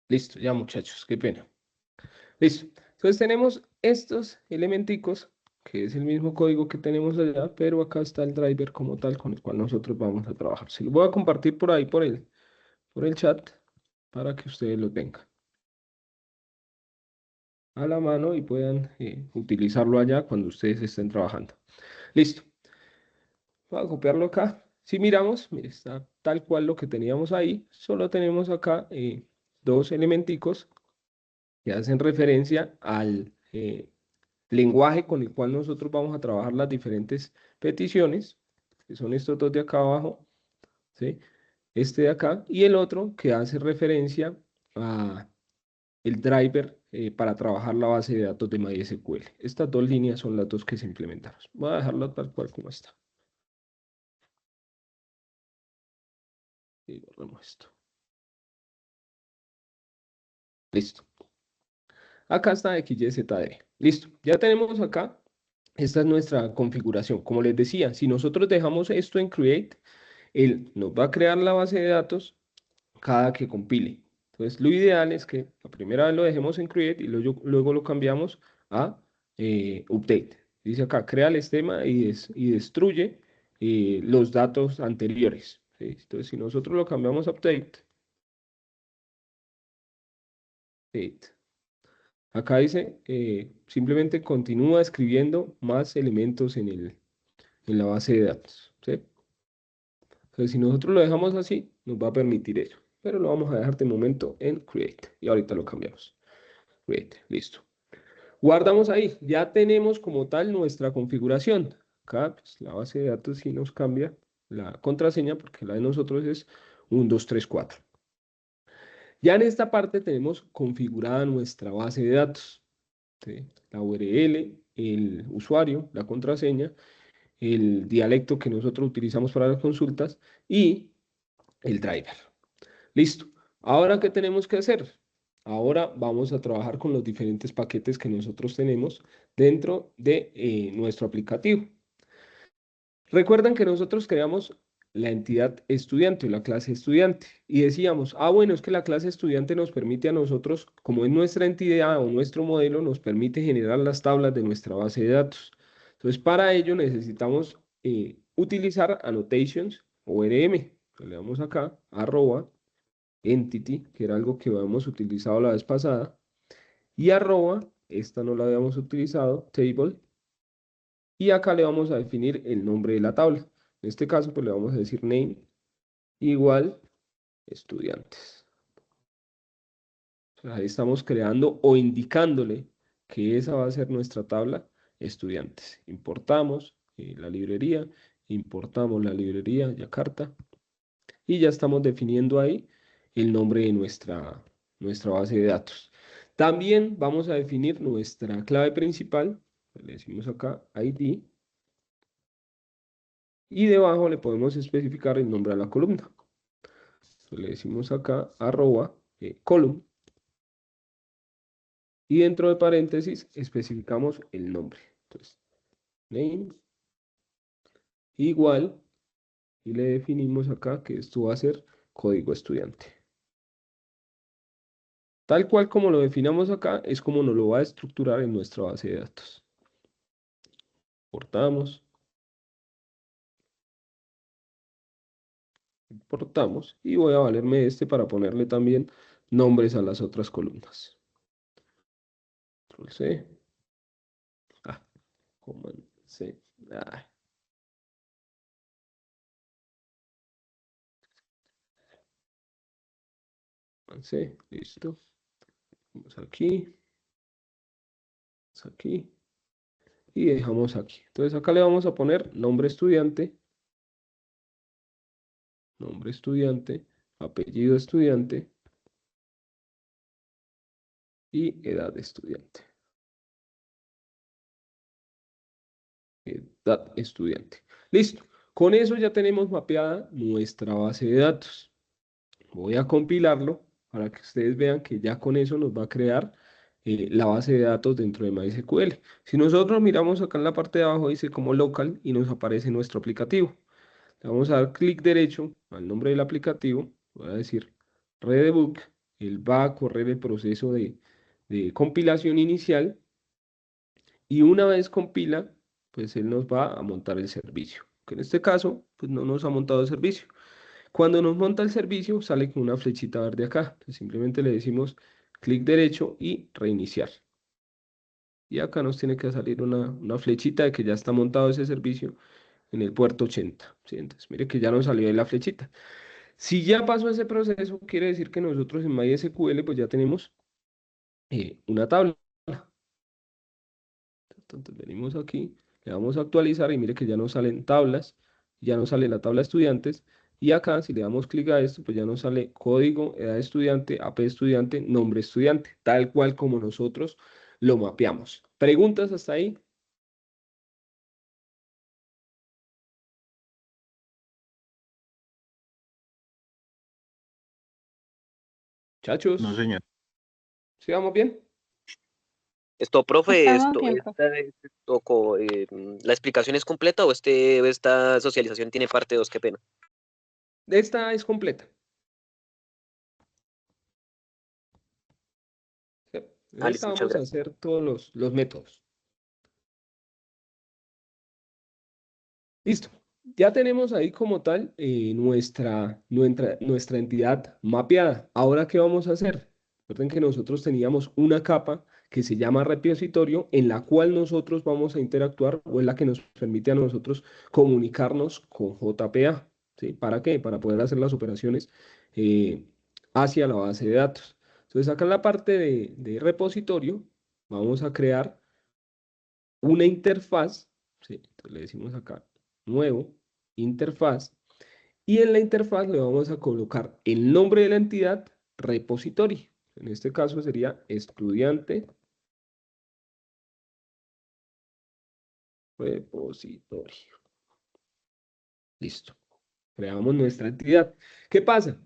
Listo, ya muchachos, qué pena. Listo. Entonces tenemos estos elementicos, que es el mismo código que tenemos allá, pero acá está el driver como tal con el cual nosotros vamos a trabajar. Se lo voy a compartir por ahí, por el chat, para que ustedes lo tengan a la mano y puedan utilizarlo allá cuando ustedes estén trabajando. Listo. Voy a copiarlo acá. Si miramos, mire, está tal cual lo que teníamos ahí. Solo tenemos acá dos elementicos que hacen referencia al lenguaje con el cual nosotros vamos a trabajar las diferentes peticiones, que son estos dos de acá abajo, ¿sí? Este de acá, y el otro que hace referencia a el driver para trabajar la base de datos de MySQL. Estas dos líneas son las dos que se implementaron. Voy a dejarlo tal cual como está. Y borramos esto. Listo. Acá está XYZD. Listo. Ya tenemos acá. Esta es nuestra configuración. Como les decía, si nosotros dejamos esto en Create, él nos va a crear la base de datos cada que compile. Entonces, lo ideal es que la primera vez lo dejemos en Create y luego lo cambiamos a Update. Dice acá, crea el esquema y destruye los datos anteriores. ¿Sí? Entonces, si nosotros lo cambiamos a Update, acá dice, simplemente continúa escribiendo más elementos en la base de datos. ¿Sí? Entonces, si nosotros lo dejamos así, nos va a permitir eso. Pero lo vamos a dejar de momento en Create. Y ahorita lo cambiamos. Create, listo. Guardamos ahí. Ya tenemos como tal nuestra configuración. Acá pues, la base de datos sí nos cambia la contraseña porque la de nosotros es 1, 2, 3, 4. Ya en esta parte tenemos configurada nuestra base de datos. ¿Sí? La URL, el usuario, la contraseña, el dialecto que nosotros utilizamos para las consultas y el driver. Listo. Ahora, ¿qué tenemos que hacer? Ahora vamos a trabajar con los diferentes paquetes que nosotros tenemos dentro de nuestro aplicativo. Recuerdan que nosotros creamos la entidad estudiante o la clase estudiante y decíamos, bueno, es que la clase estudiante nos permite a nosotros, como es nuestra entidad o nuestro modelo, nos permite generar las tablas de nuestra base de datos. Entonces, para ello necesitamos utilizar annotations o ORM. Le damos acá, @entity, que era algo que habíamos utilizado la vez pasada, y esta no la habíamos utilizado, table, y acá le vamos a definir el nombre de la tabla. En este caso, pues le vamos a decir name igual estudiantes. O sea, ahí estamos creando o indicándole que esa va a ser nuestra tabla estudiantes. Importamos la librería, importamos la librería Yakarta, y ya estamos definiendo ahí el nombre de nuestra base de datos. También vamos a definir nuestra clave principal, le decimos acá ID, y debajo le podemos especificar el nombre a la columna. Entonces, le decimos acá column, y dentro de paréntesis especificamos el nombre. Entonces, name igual, y le definimos acá que esto va a ser código estudiante. Tal cual como lo definamos acá, es como nos lo va a estructurar en nuestra base de datos. Importamos. Importamos. Y voy a valerme este para ponerle también nombres a las otras columnas. Control C. Command C. Command C. Listo. Vamos aquí. Aquí. Y dejamos aquí. Entonces acá le vamos a poner nombre estudiante, apellido estudiante y edad de estudiante. Edad estudiante. Listo. Con eso ya tenemos mapeada nuestra base de datos. Voy a compilarlo para que ustedes vean que ya con eso nos va a crear la base de datos dentro de MySQL. Si nosotros miramos acá en la parte de abajo, dice como local y nos aparece nuestro aplicativo. Le vamos a dar clic derecho al nombre del aplicativo. Voy a decir Redebook él va a correr el proceso de compilación inicial y una vez compila, pues él nos va a montar el servicio. Que en este caso, pues no nos ha montado el servicio. Cuando nos monta el servicio, sale con una flechita verde acá. Entonces, simplemente le decimos clic derecho y reiniciar. Y acá nos tiene que salir una flechita de que ya está montado ese servicio en el puerto 80. ¿Sí? Entonces, mire que ya nos salió ahí la flechita. Si ya pasó ese proceso, quiere decir que nosotros en MySQL pues ya tenemos una tabla. Entonces venimos aquí, le vamos a actualizar y mire que ya nos salen tablas, ya nos sale la tabla de estudiantes y acá si le damos clic a esto pues ya nos sale código, edad de estudiante, AP estudiante, nombre estudiante, tal cual como nosotros lo mapeamos. ¿Preguntas hasta ahí? Chachos, No, señor. ¿sí vamos bien? Esto, profe, Estamos bien, profe. ¿la explicación es completa o esta socialización tiene parte 2? Qué pena. Esta es completa. Sí. En Ah, esta listo, muchas vamos a gracias. hacer todos los métodos. Listo. Ya tenemos ahí como tal nuestra entidad mapeada. Ahora, ¿qué vamos a hacer? Recuerden que nosotros teníamos una capa que se llama repositorio en la cual nosotros vamos a interactuar o es la que nos permite a nosotros comunicarnos con JPA. ¿Sí? ¿Para qué? Para poder hacer las operaciones eh, hacia la base de datos. Entonces, acá en la parte de repositorio vamos a crear una interfaz. ¿Sí? Entonces, le decimos acá nuevo, interfaz, y en la interfaz le vamos a colocar el nombre de la entidad, repository. En este caso sería estudiante repository. Listo. Creamos nuestra entidad. ¿Qué pasa?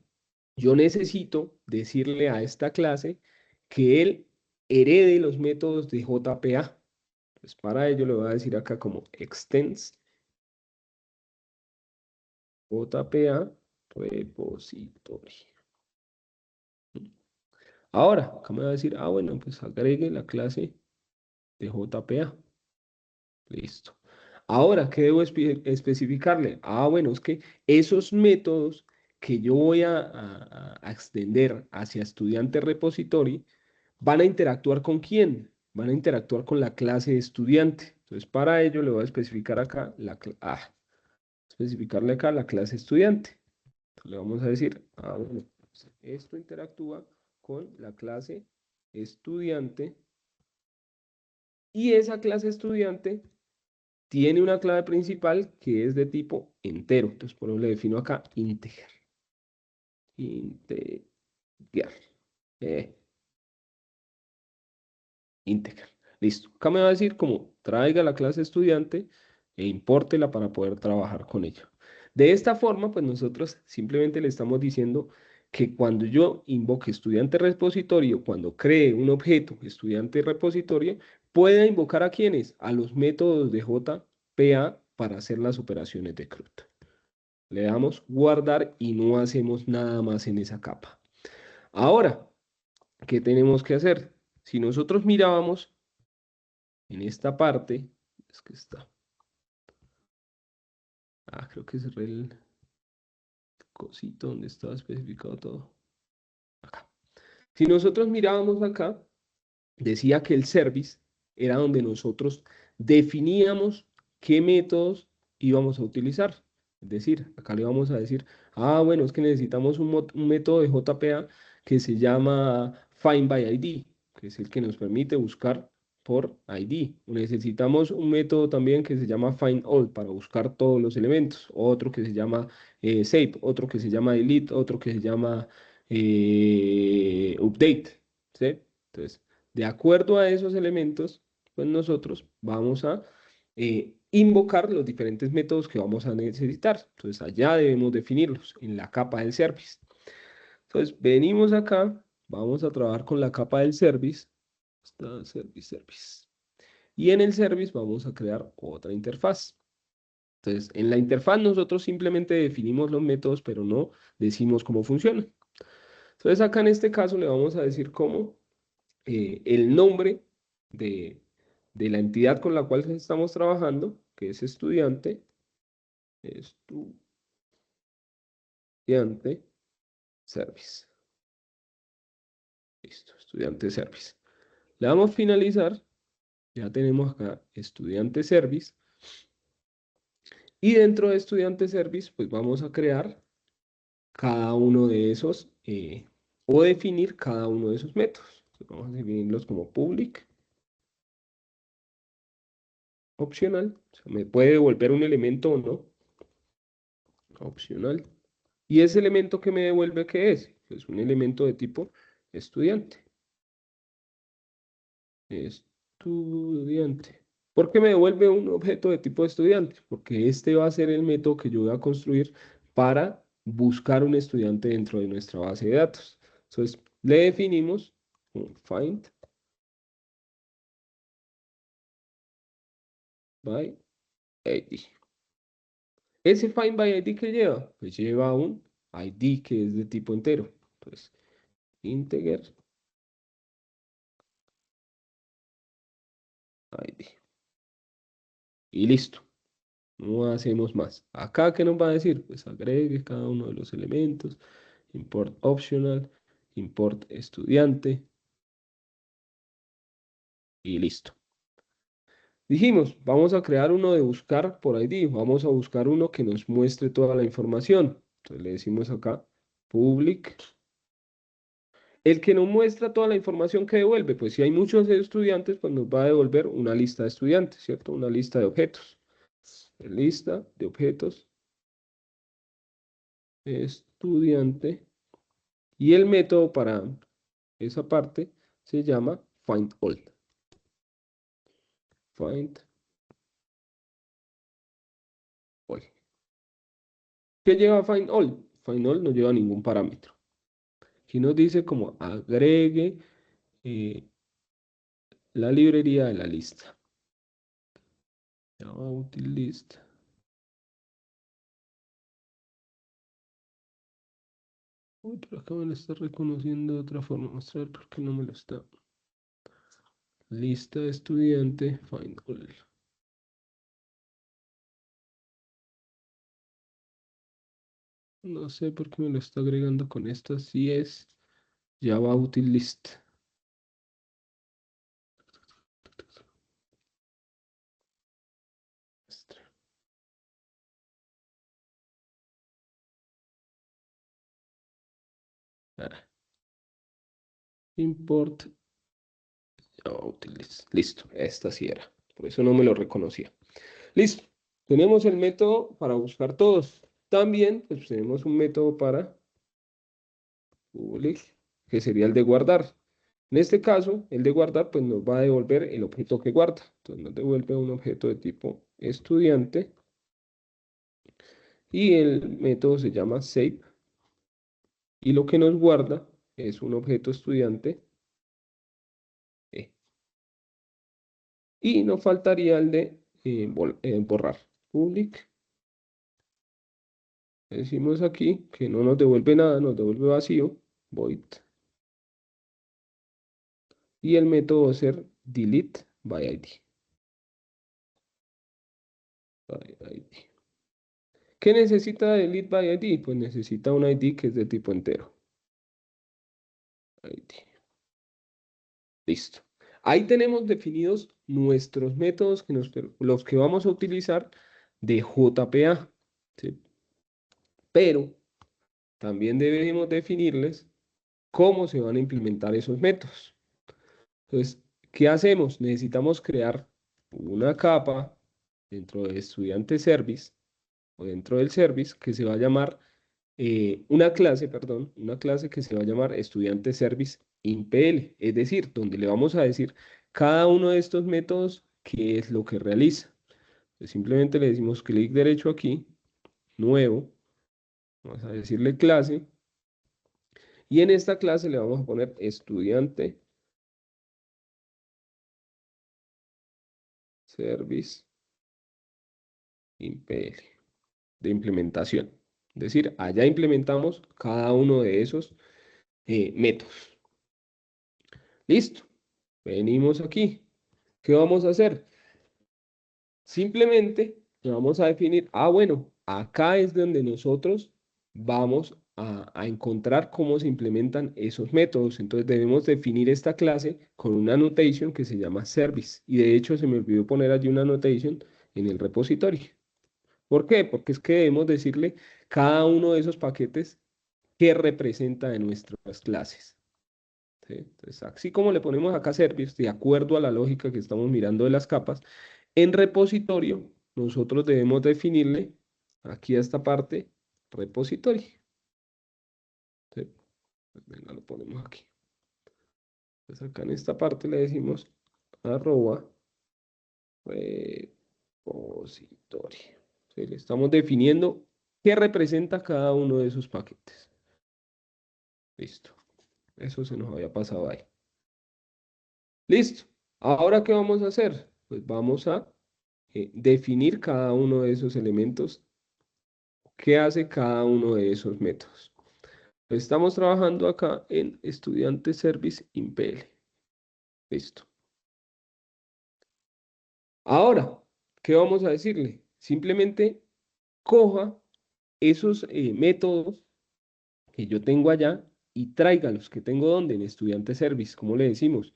Yo necesito decirle a esta clase que él herede los métodos de JPA. Pues para ello le voy a decir acá como extends JPA repository. Ahora, acá me va a decir, bueno, pues agregue la clase de JPA. Listo. Ahora, ¿qué debo especificarle? Bueno, es que esos métodos que yo voy a extender hacia estudiante repository van a interactuar ¿con quién? Van a interactuar con la clase de estudiante. Entonces, para ello le voy a especificar acá especificarle acá la clase estudiante. Entonces, le vamos a decir, bueno, esto interactúa con la clase estudiante y esa clase estudiante tiene una clave principal que es de tipo entero. Entonces, por eso le defino acá integer. Integer. Integer. Listo. Acá me va a decir como traiga la clase estudiante e impórtela para poder trabajar con ella. De esta forma, pues nosotros simplemente le estamos diciendo que cuando yo invoque estudiante repositorio, cuando cree un objeto estudiante repositorio, pueda invocar a quienes, a los métodos de JPA para hacer las operaciones de CRUD. Le damos guardar y no hacemos nada más en esa capa. Ahora, ¿qué tenemos que hacer? Si nosotros mirábamos en esta parte, es que está. Creo que cerré el cosito donde estaba especificado todo. Acá. Si nosotros mirábamos acá, decía que el service era donde nosotros definíamos qué métodos íbamos a utilizar. Es decir, acá le vamos a decir, bueno, es que necesitamos un método de JPA que se llama Find by ID, que es el que nos permite buscar por ID. Necesitamos un método también que se llama Find All para buscar todos los elementos. Otro que se llama Save, otro que se llama Delete, otro que se llama Update. ¿Sí? Entonces, de acuerdo a esos elementos, pues nosotros vamos a invocar los diferentes métodos que vamos a necesitar. Entonces, allá debemos definirlos en la capa del service. Entonces, venimos acá, vamos a trabajar con la capa del service. Está service. Y en el service vamos a crear otra interfaz. Entonces, en la interfaz nosotros simplemente definimos los métodos, pero no decimos cómo funcionan. Entonces acá en este caso le vamos a decir como el nombre de, de la entidad con la cual estamos trabajando, que es estudiante, estudiante service. Listo, estudiante service. Le damos finalizar. Ya tenemos acá estudiante service. Y dentro de estudiante service, pues vamos a crear cada uno de esos o definir cada uno de esos métodos. Entonces, vamos a definirlos como public, opcional. O sea, me puede devolver un elemento o no. Opcional. ¿Y ese elemento que me devuelve qué es? Pues un elemento de tipo estudiante. Estudiante. ¿Por qué me devuelve un objeto de tipo estudiante? Porque este va a ser el método que yo voy a construir para buscar un estudiante dentro de nuestra base de datos. Entonces, le definimos un find by ID. ¿Ese find by ID qué lleva? Pues lleva un ID que es de tipo entero. Entonces, integer ID. Y listo. No hacemos más. Acá, ¿qué nos va a decir? Pues agregue cada uno de los elementos. Import optional, import estudiante. Y listo. Dijimos, vamos a crear uno de buscar por ID. Vamos a buscar uno que nos muestre toda la información. Entonces le decimos acá, public. El que nos muestra toda la información que devuelve, pues si hay muchos estudiantes, pues nos va a devolver una lista de estudiantes, ¿cierto? Una lista de objetos. Lista de objetos. Estudiante. Y el método para esa parte se llama find all. Find all. ¿Qué lleva find all? Find all no lleva ningún parámetro. Aquí nos dice como agregue la librería de la lista. Java util list. Uy, pero acá me lo está reconociendo de otra forma. Vamos a ver por qué no me lo está. Lista de estudiante, find all. No sé por qué me lo está agregando con esta. Si es Java util list. Ah, import Java util list. Listo, esta sí era. Por eso no me lo reconocía. Listo. Tenemos el método para buscar todos. También pues, tenemos un método para public, que sería el de guardar. En este caso, el de guardar pues nos va a devolver el objeto que guarda. Entonces nos devuelve un objeto de tipo estudiante y el método se llama save y lo que nos guarda es un objeto estudiante y nos faltaría el de borrar. Public. Decimos aquí que no nos devuelve nada, nos devuelve vacío. Void. Y el método va a ser delete by ID. ¿Qué necesita delete by ID? Pues necesita un ID que es de tipo entero. ID. Listo. Ahí tenemos definidos nuestros métodos, los que vamos a utilizar de JPA. ¿Sí? Pero también debemos definirles cómo se van a implementar esos métodos. Entonces, ¿qué hacemos? Necesitamos crear una capa dentro de estudiante service o dentro del service que se va a llamar una clase, perdón, una clase que se va a llamar estudiante service InPL, es decir, donde le vamos a decir cada uno de estos métodos qué es lo que realiza. Entonces, simplemente le decimos clic derecho aquí, nuevo, vamos a decirle clase, y en esta clase le vamos a poner estudiante service InPL de implementación. Es decir, allá implementamos cada uno de esos métodos. Listo. Venimos aquí. ¿Qué vamos a hacer? Simplemente vamos a definir, bueno, acá es donde nosotros vamos a encontrar cómo se implementan esos métodos. Entonces debemos definir esta clase con una annotation que se llama service. Y de hecho se me olvidó poner allí una annotation en el repositorio. ¿Por qué? Porque es que debemos decirle cada uno de esos paquetes qué representa de nuestras clases. ¿Sí? Entonces, así como le ponemos acá service, de acuerdo a la lógica que estamos mirando de las capas, en repositorio nosotros debemos definirle aquí a esta parte repositorio. ¿Sí? Pues venga, lo ponemos aquí. Entonces acá en esta parte le decimos arroba repositorio. ¿Sí? Le estamos definiendo qué representa cada uno de esos paquetes. Listo. Eso se nos había pasado ahí. Listo. Ahora, ¿qué vamos a hacer? Pues vamos a definir cada uno de esos elementos. ¿Qué hace cada uno de esos métodos? Estamos trabajando acá en estudiante service InPL. Listo. Ahora, ¿qué vamos a decirle? Simplemente coja esos métodos que yo tengo allá y tráigalos, que tengo donde en estudiante service, ¿cómo le decimos?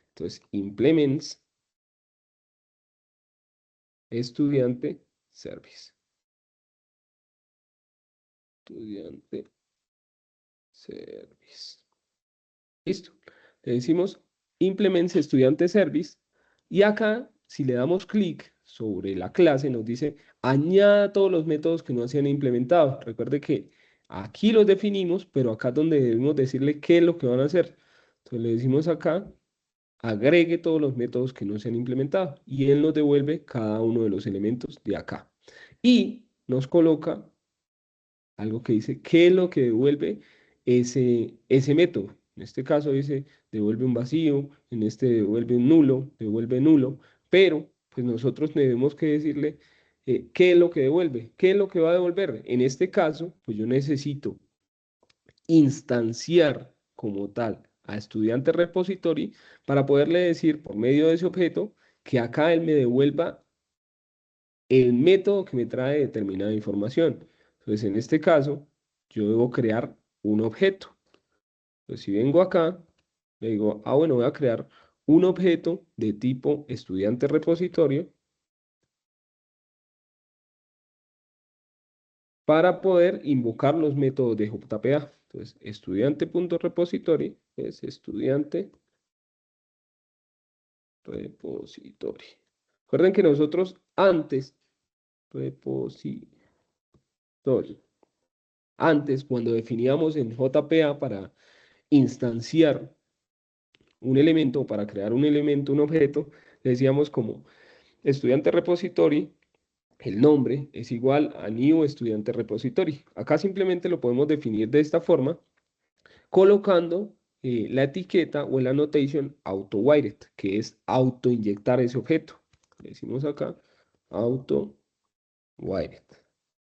Entonces, implements estudiante service. Estudiante service. Listo. Le decimos implements estudiante service y acá, si le damos clic sobre la clase, nos dice añada todos los métodos que no se han implementado. Recuerde que aquí los definimos, pero acá es donde debemos decirle qué es lo que van a hacer. Entonces le decimos acá, agregue todos los métodos que no se han implementado y él nos devuelve cada uno de los elementos de acá. Y nos coloca algo que dice qué es lo que devuelve ese método. En este caso dice devuelve un vacío, en este devuelve un nulo, devuelve nulo, pero pues nosotros debemos que decirle qué es lo que devuelve, qué es lo que va a devolver. En este caso, pues yo necesito instanciar como tal a estudiante repository para poderle decir por medio de ese objeto que acá él me devuelva el método que me trae determinada información. Entonces, en este caso, yo debo crear un objeto. Entonces, si vengo acá, le digo, bueno, voy a crear un objeto de tipo estudiante repositorio para poder invocar los métodos de JPA. Entonces, estudiante.repository es estudiante repository. Recuerden que nosotros antes, repository, antes cuando definíamos en JPA para instanciar un elemento, para crear un elemento, un objeto, decíamos como estudiante repository, el nombre es igual a new estudiante repository. Acá simplemente lo podemos definir de esta forma, colocando la etiqueta o el annotation auto-wired, que es auto-inyectar ese objeto. Le decimos acá auto-wired.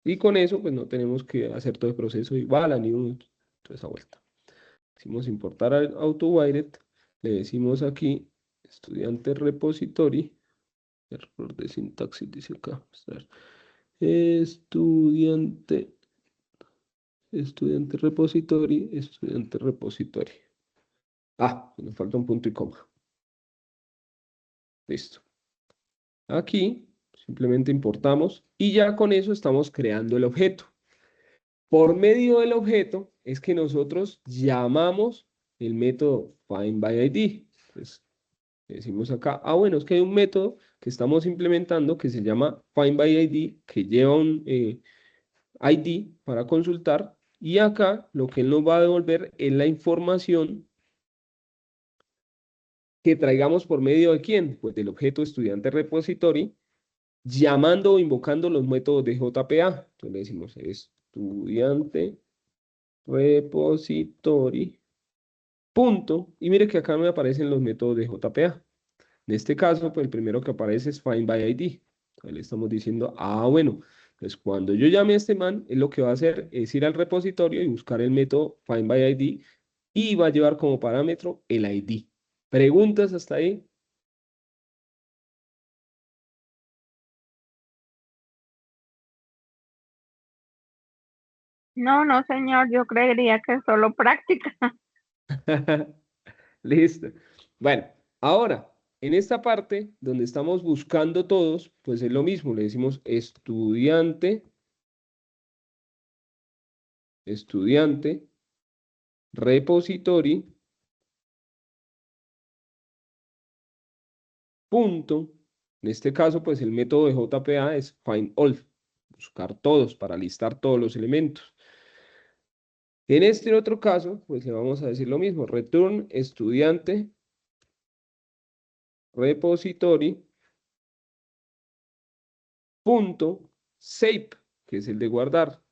Y con eso, pues no tenemos que hacer todo el proceso igual a new, toda esa vuelta. Decimos importar al auto-wired, le decimos aquí estudiante repository, error de sintaxis dice acá, estudiante repository, estudiante repository. Nos falta un punto y coma. Listo. Aquí simplemente importamos y ya con eso estamos creando el objeto. Por medio del objeto es que nosotros llamamos el método findById. Entonces, decimos acá, bueno, es que hay un método que estamos implementando que se llama findById, que lleva un ID para consultar, y acá lo que él nos va a devolver es la información que traigamos por medio de quién, pues del objeto estudiante repository, llamando o invocando los métodos de JPA. Entonces le decimos estudiante repository, punto, y mire que acá me aparecen los métodos de JPA. En este caso, pues el primero que aparece es findById. Entonces le estamos diciendo, bueno, pues cuando yo llame a este man, él lo que va a hacer es ir al repositorio y buscar el método findById y va a llevar como parámetro el ID. ¿Preguntas hasta ahí? No, no, señor, yo creería que es solo práctica. Listo. Bueno, ahora, en esta parte donde estamos buscando todos, pues es lo mismo. Le decimos estudiante, repository, punto. En este caso, pues el método de JPA es find all, buscar todos para listar todos los elementos. En este otro caso, pues le vamos a decir lo mismo, return estudiante, repository, punto, save, que es el de guardar.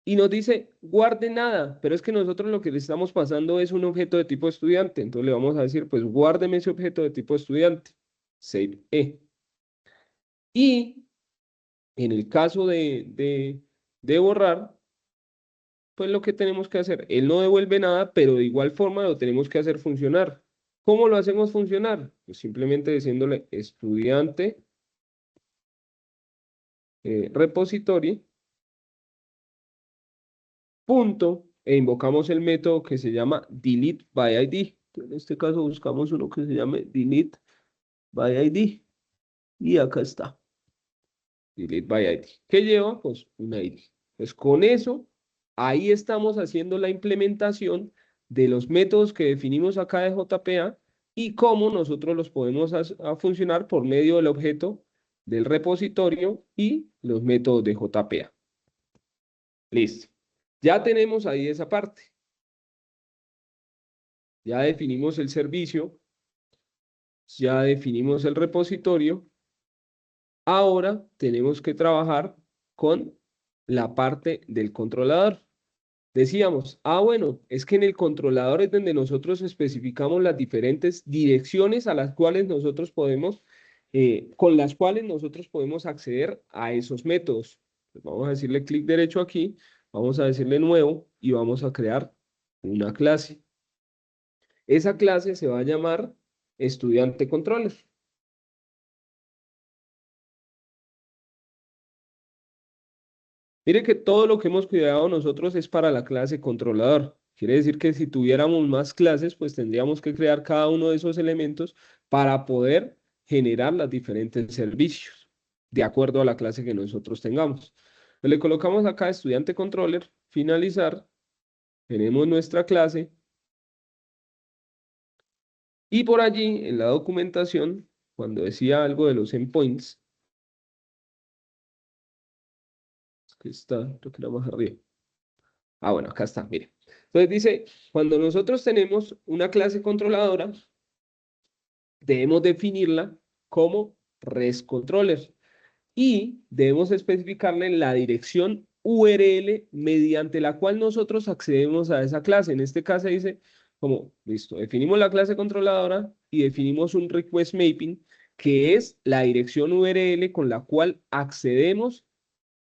Y nos dice, guarde nada, pero es que nosotros lo que le estamos pasando es un objeto de tipo estudiante. Entonces le vamos a decir, pues guárdeme ese objeto de tipo estudiante. Save E. Y en el caso de borrar, pues lo que tenemos que hacer, él no devuelve nada, pero de igual forma lo tenemos que hacer funcionar. ¿Cómo lo hacemos funcionar? Pues simplemente diciéndole estudiante, repository, punto, e invocamos el método que se llama delete by ID. En este caso buscamos uno que se llame delete by ID. Y acá está. Delete by ID. ¿Qué lleva? Pues un ID. Pues con eso, ahí estamos haciendo la implementación de los métodos que definimos acá de JPA y cómo nosotros los podemos a funcionar por medio del objeto del repositorio y los métodos de JPA. Listo. Ya tenemos ahí esa parte. Ya definimos el servicio, ya definimos el repositorio. Ahora tenemos que trabajar con la parte del controlador. Decíamos, bueno, es que en el controlador es donde nosotros especificamos las diferentes direcciones a las cuales nosotros podemos, con las cuales nosotros podemos acceder a esos métodos. Pues vamos a decirle clic derecho aquí, vamos a decirle nuevo y vamos a crear una clase. Esa clase se va a llamar estudiante controller. Mire que todo lo que hemos cuidado nosotros es para la clase controlador. Quiere decir que si tuviéramos más clases, pues tendríamos que crear cada uno de esos elementos para poder generar los diferentes servicios, de acuerdo a la clase que nosotros tengamos. Pues le colocamos acá estudiante controller, finalizar, tenemos nuestra clase, y por allí en la documentación, cuando decía algo de los endpoints, que está, creo que era más arriba. Bueno, acá está, mire. Entonces dice, cuando nosotros tenemos una clase controladora, debemos definirla como REST controller y debemos especificarle la dirección URL mediante la cual nosotros accedemos a esa clase. En este caso dice, como, listo, definimos la clase controladora y definimos un request mapping, que es la dirección URL con la cual accedemos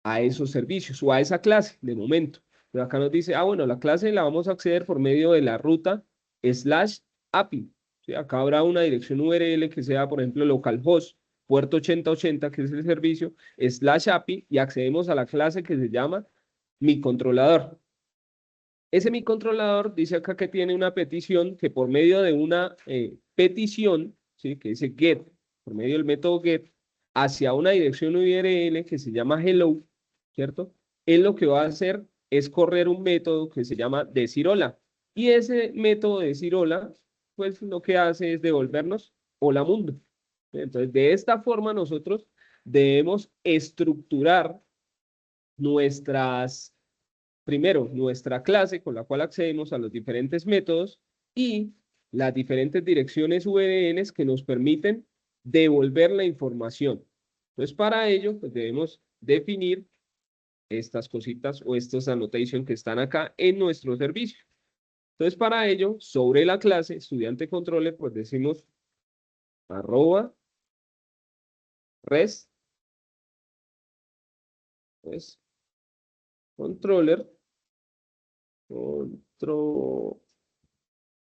a esos servicios o a esa clase de momento. Pero acá nos dice, bueno, la clase la vamos a acceder por medio de la ruta /API. ¿Sí? Acá habrá una dirección URL que sea, por ejemplo, localhost, puerto 8080, que es el servicio, /API, y accedemos a la clase que se llama mi controlador. Ese mi controlador dice acá que tiene una petición que por medio de una petición, ¿sí? Que dice get, por medio del método get, hacia una dirección URL que se llama hello, ¿cierto? Él lo que va a hacer es correr un método que se llama decir hola. Y ese método de decir hola, pues lo que hace es devolvernos hola mundo. Entonces, de esta forma nosotros debemos estructurar primero, nuestra clase con la cual accedemos a los diferentes métodos y las diferentes direcciones URLs que nos permiten devolver la información. Entonces, para ello, pues debemos definir estas cositas o estas annotations que están acá en nuestro servicio. Entonces, para ello, sobre la clase estudiante controller, pues decimos @REST, pues, controller,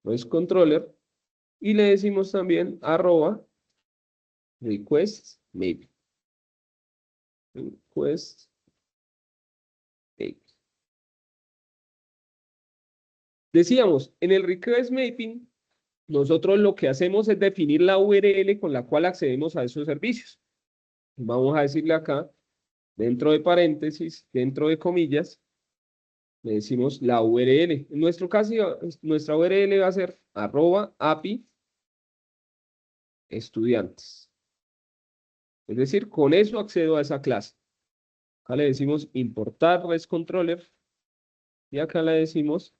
REST controller, y le decimos también @request mapping. Request mapping. Decíamos, en el request mapping, nosotros lo que hacemos es definir la URL con la cual accedemos a esos servicios. Vamos a decirle acá, dentro de paréntesis, dentro de comillas, le decimos la URL. En nuestro caso, nuestra URL va a ser @API estudiantes. Es decir, con eso accedo a esa clase. Acá le decimos importar REST controller y acá le decimos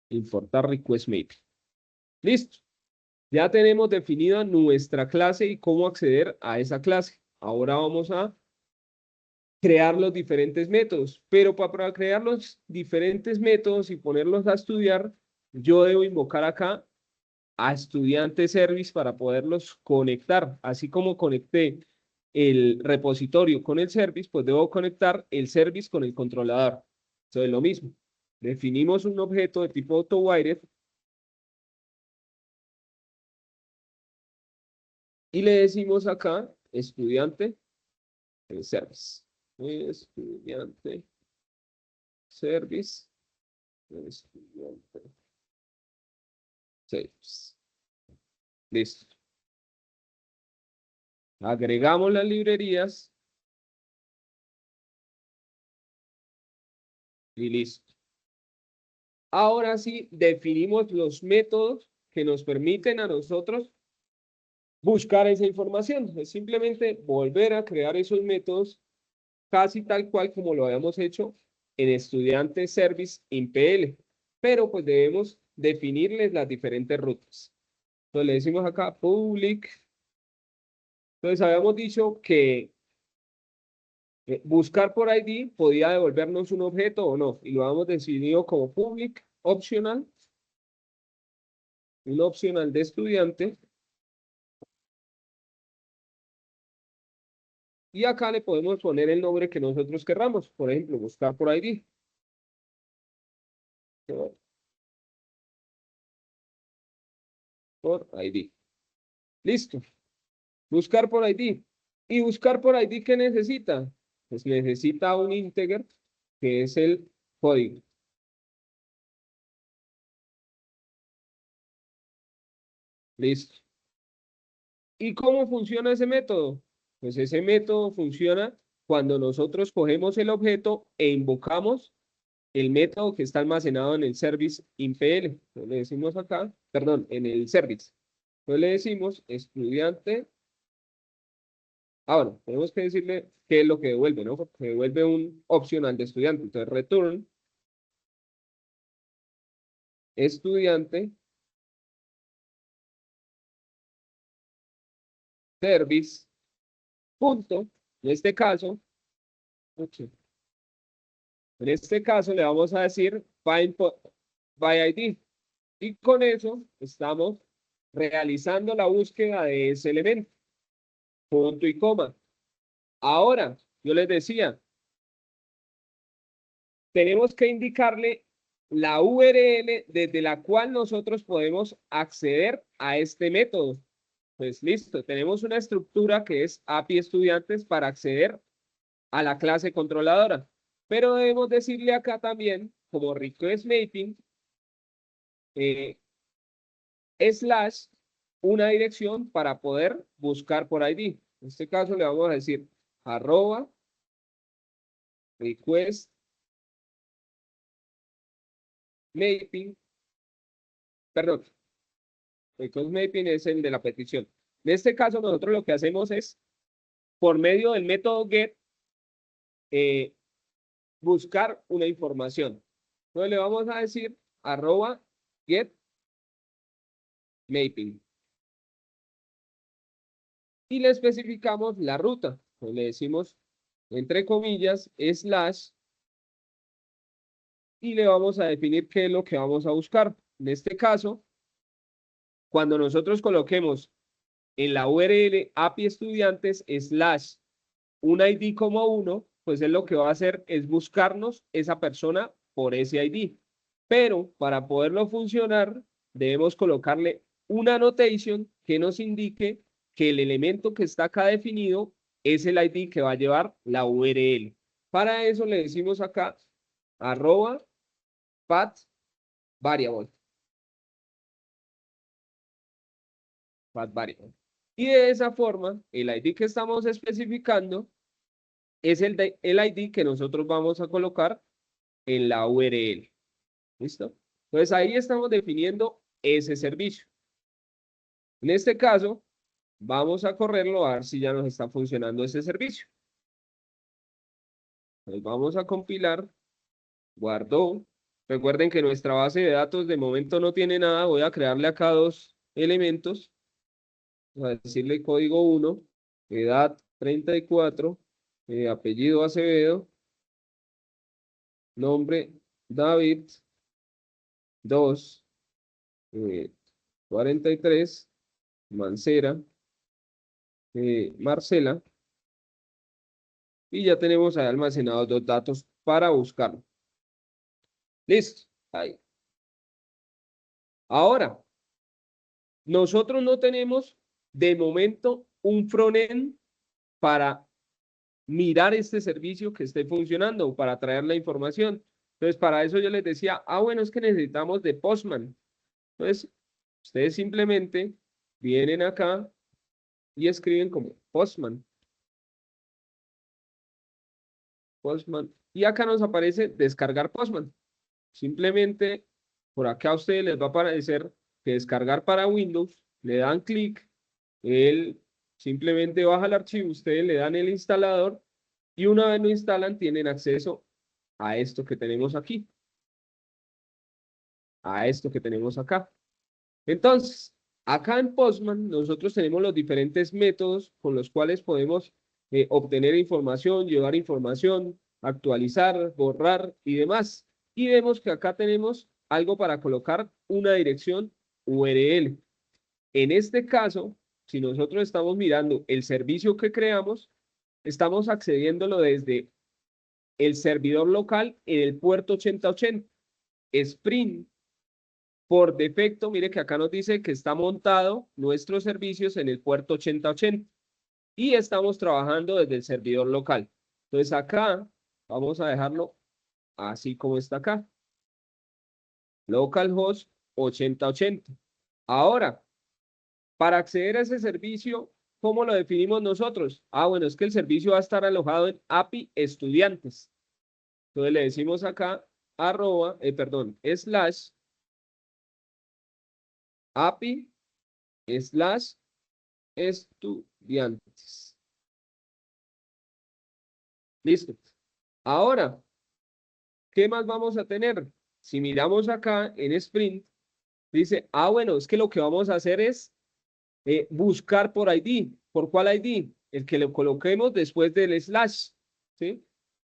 importar request mapping. Listo. Ya tenemos definida nuestra clase y cómo acceder a esa clase. Ahora vamos a crear los diferentes métodos, pero para crear los diferentes métodos y ponerlos a estudiar, yo debo invocar acá a estudiante service para poderlos conectar. Así como conecté el repositorio con el service, pues debo conectar el service con el controlador. Eso es lo mismo. Definimos un objeto de tipo AutoWired y le decimos acá estudiante service. Estudiante service. Estudiante service. Listo. Agregamos las librerías y listo. Ahora sí, definimos los métodos que nos permiten a nosotros buscar esa información. Es simplemente volver a crear esos métodos casi tal cual como lo habíamos hecho en estudiante service InPL. Pero pues debemos definirles las diferentes rutas. Entonces le decimos acá public. Entonces habíamos dicho que buscar por ID podía devolvernos un objeto o no. Y lo habíamos decidido como public optional. Un opcional de estudiante. Y acá le podemos poner el nombre que nosotros querramos. Por ejemplo, buscar por ID. Por ID. Listo. Buscar por ID. ¿Y buscar por ID qué necesita? Pues necesita un integer que es el código. Listo. ¿Y cómo funciona ese método? Pues ese método funciona cuando nosotros cogemos el objeto e invocamos el método que está almacenado en el service InPL. Entonces le decimos acá, perdón, en el service. Entonces le decimos estudiante. Ahora, tenemos que decirle qué es lo que devuelve, ¿no? Porque devuelve un opcional de estudiante. Entonces, return estudiante service punto. En este caso, le vamos a decir find by ID. Y con eso estamos realizando la búsqueda de ese elemento. Punto y coma. Ahora, yo les decía, tenemos que indicarle la URL desde la cual nosotros podemos acceder a este método. Pues listo, tenemos una estructura que es API estudiantes para acceder a la clase controladora. Pero debemos decirle acá también, como request mapping, slash una dirección para poder buscar por ID. En este caso le vamos a decir @request mapping, perdón, request mapping es el de la petición. En este caso nosotros lo que hacemos es, por medio del método get, buscar una información. Entonces le vamos a decir @get mapping. Y le especificamos la ruta. Entonces le decimos, entre comillas, slash, y le vamos a definir qué es lo que vamos a buscar. En este caso, cuando nosotros coloquemos en la URL API estudiantes slash un ID como 1, pues él lo que va a hacer es buscarnos esa persona por ese ID. Pero para poderlo funcionar, debemos colocarle una annotation que nos indique que el elemento que está acá definido es el ID que va a llevar la URL. Para eso le decimos acá @path variable. Path variable. Y de esa forma, el ID que estamos especificando es el ID que nosotros vamos a colocar en la URL. ¿Listo? Entonces ahí estamos definiendo ese servicio. En este caso, vamos a correrlo a ver si ya nos está funcionando ese servicio. Entonces vamos a compilar, guardó. Recuerden que nuestra base de datos de momento no tiene nada. Voy a crearle acá dos elementos. Vamos a decirle código 1, edad 34, apellido Acevedo, nombre David, 2, 43, Mancera, Marcela, y ya tenemos ahí almacenados dos datos para buscarlo. Listo, ahí. Ahora, nosotros no tenemos de momento un frontend para mirar este servicio que esté funcionando o para traer la información. Entonces, para eso yo les decía, bueno, es que necesitamos de Postman. Entonces, ustedes simplemente vienen acá y escriben como Postman. Postman. Y acá nos aparece descargar Postman. Simplemente por acá a ustedes les va a aparecer que descargar para Windows, le dan clic, él simplemente baja el archivo, ustedes le dan el instalador y una vez lo instalan tienen acceso a esto que tenemos aquí. A esto que tenemos acá. Entonces, acá en Postman nosotros tenemos los diferentes métodos con los cuales podemos obtener información, llevar información, actualizar, borrar y demás. Y vemos que acá tenemos algo para colocar una dirección URL. En este caso, si nosotros estamos mirando el servicio que creamos, estamos accediéndolo desde el servidor local en el puerto 8080. Spring, por defecto, mire que acá nos dice que está montado nuestros servicios en el puerto 8080 y estamos trabajando desde el servidor local. Entonces acá vamos a dejarlo así como está acá. Localhost 8080. Ahora, para acceder a ese servicio, ¿cómo lo definimos nosotros? Bueno, es que el servicio va a estar alojado en API estudiantes. Entonces le decimos acá, / API / estudiantes. Listo. Ahora, ¿qué más vamos a tener? Si miramos acá en Sprint, dice, bueno, es que lo que vamos a hacer es buscar por ID. ¿Por cuál ID? El que lo coloquemos después del slash, ¿sí?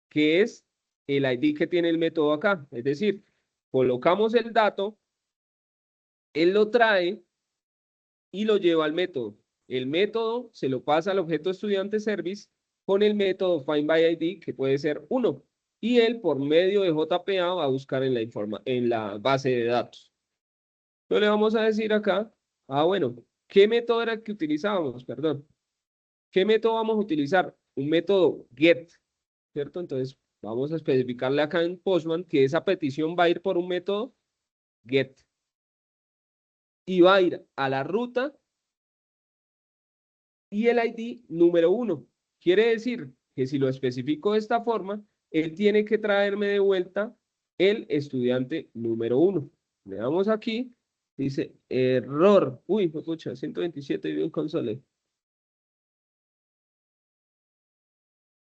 Que es el ID que tiene el método acá. Es decir, colocamos el dato, él lo trae y lo lleva al método. El método se lo pasa al objeto estudiante service con el método find by ID, que puede ser 1. Y él, por medio de JPA, va a buscar en la base de datos. Entonces le vamos a decir acá, bueno, ¿qué método era el que utilizábamos? Perdón. ¿Qué método vamos a utilizar? Un método get, ¿cierto? Entonces vamos a especificarle acá en Postman que esa petición va a ir por un método get. Y va a ir a la ruta y el ID número 1. Quiere decir que si lo especifico de esta forma, él tiene que traerme de vuelta el estudiante número 1. Le damos aquí, dice error. Uy, escucha, 127 y bien console.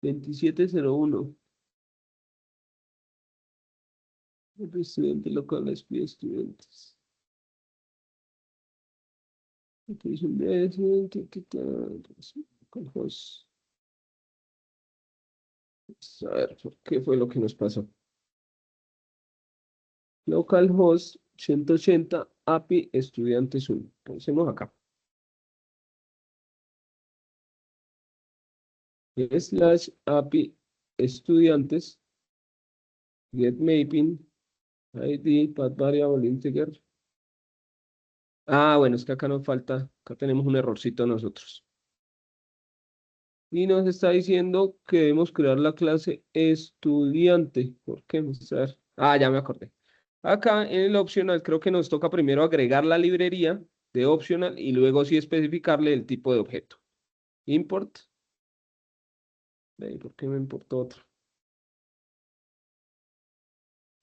2701. El estudiante local les pide estudiantes. A ver, ¿qué fue lo que nos pasó? Localhost 180 API estudiantes 1. Pensemos acá. / API estudiantes get mapping ID path variable integer Ah, bueno, es que acá nos falta, acá tenemos un errorcito nosotros. Y nos está diciendo que debemos crear la clase estudiante. ¿Por qué mostrar? Ah, ya me acordé. Acá en el optional creo que nos toca primero agregar la librería de optional y luego sí especificarle el tipo de objeto. Import. Ve, ¿por qué me importó otro?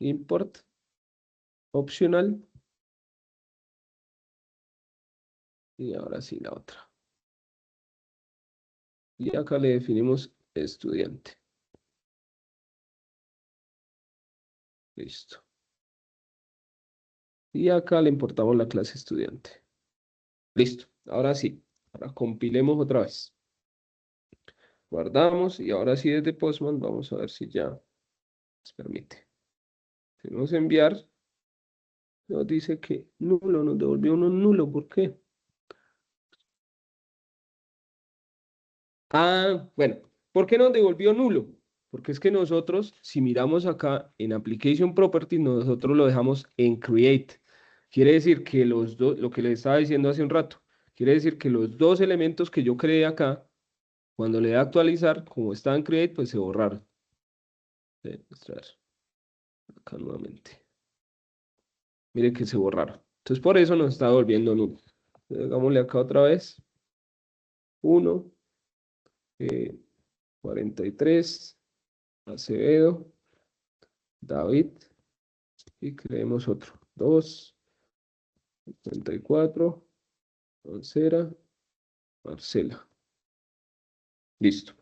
Import. Optional. Y ahora sí la otra. Y acá le definimos estudiante. Listo. Y acá le importamos la clase estudiante. Listo. Ahora sí. Ahora compilemos otra vez. Guardamos y ahora sí desde Postman vamos a ver si ya nos permite. Tenemos enviar. Nos dice que nulo, nos devolvió uno nulo. ¿Por qué? Ah, bueno. ¿Por qué nos devolvió nulo? Porque es que nosotros, si miramos acá en Application Properties, nosotros lo dejamos en Create. Quiere decir que los dos, lo que les estaba diciendo hace un rato, quiere decir que los dos elementos que yo creé acá, cuando le dé a actualizar, como estaba en Create, pues se borraron. Voy a mostrar acá nuevamente. Mire que se borraron. Entonces por eso nos está devolviendo nulo. Hagámosle acá otra vez. 1, 43, Acevedo, David, y creemos otro. 2, 34, Mancera, Marcela. Listo.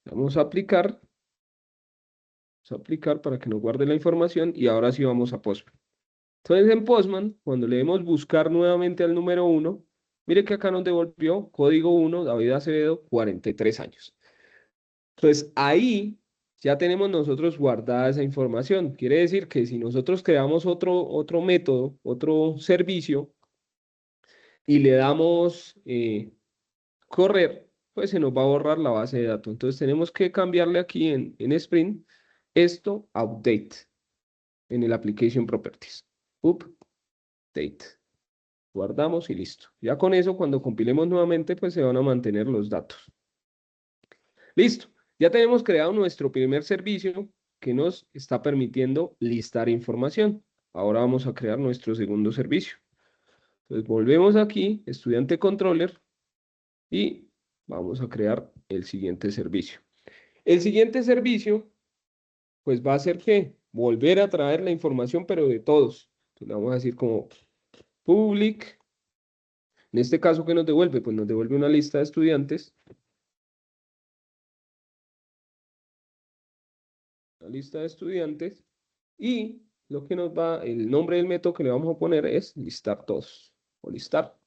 Vamos a aplicar. Vamos a aplicar para que nos guarde la información y ahora sí vamos a Postman. Entonces en Postman, cuando le demos buscar nuevamente al número 1, mire que acá nos devolvió código 1, David Acevedo, 43 años. Entonces ahí ya tenemos nosotros guardada esa información. Quiere decir que si nosotros creamos otro método, otro servicio, y le damos correr, pues se nos va a borrar la base de datos. Entonces tenemos que cambiarle aquí en Sprint esto a update en el application properties. Update. Guardamos y listo. Ya con eso, cuando compilemos nuevamente, pues se van a mantener los datos. Listo. Ya tenemos creado nuestro primer servicio que nos está permitiendo listar información. Ahora vamos a crear nuestro segundo servicio. Entonces volvemos aquí, estudiante controller, y vamos a crear el siguiente servicio. El siguiente servicio, pues va a ser que volver a traer la información, pero de todos. Entonces le vamos a decir como public. En este caso, ¿qué nos devuelve? Pues nos devuelve una lista de estudiantes. La lista de estudiantes. Y lo que nos va, el nombre del método que le vamos a poner es listar todos. O listar.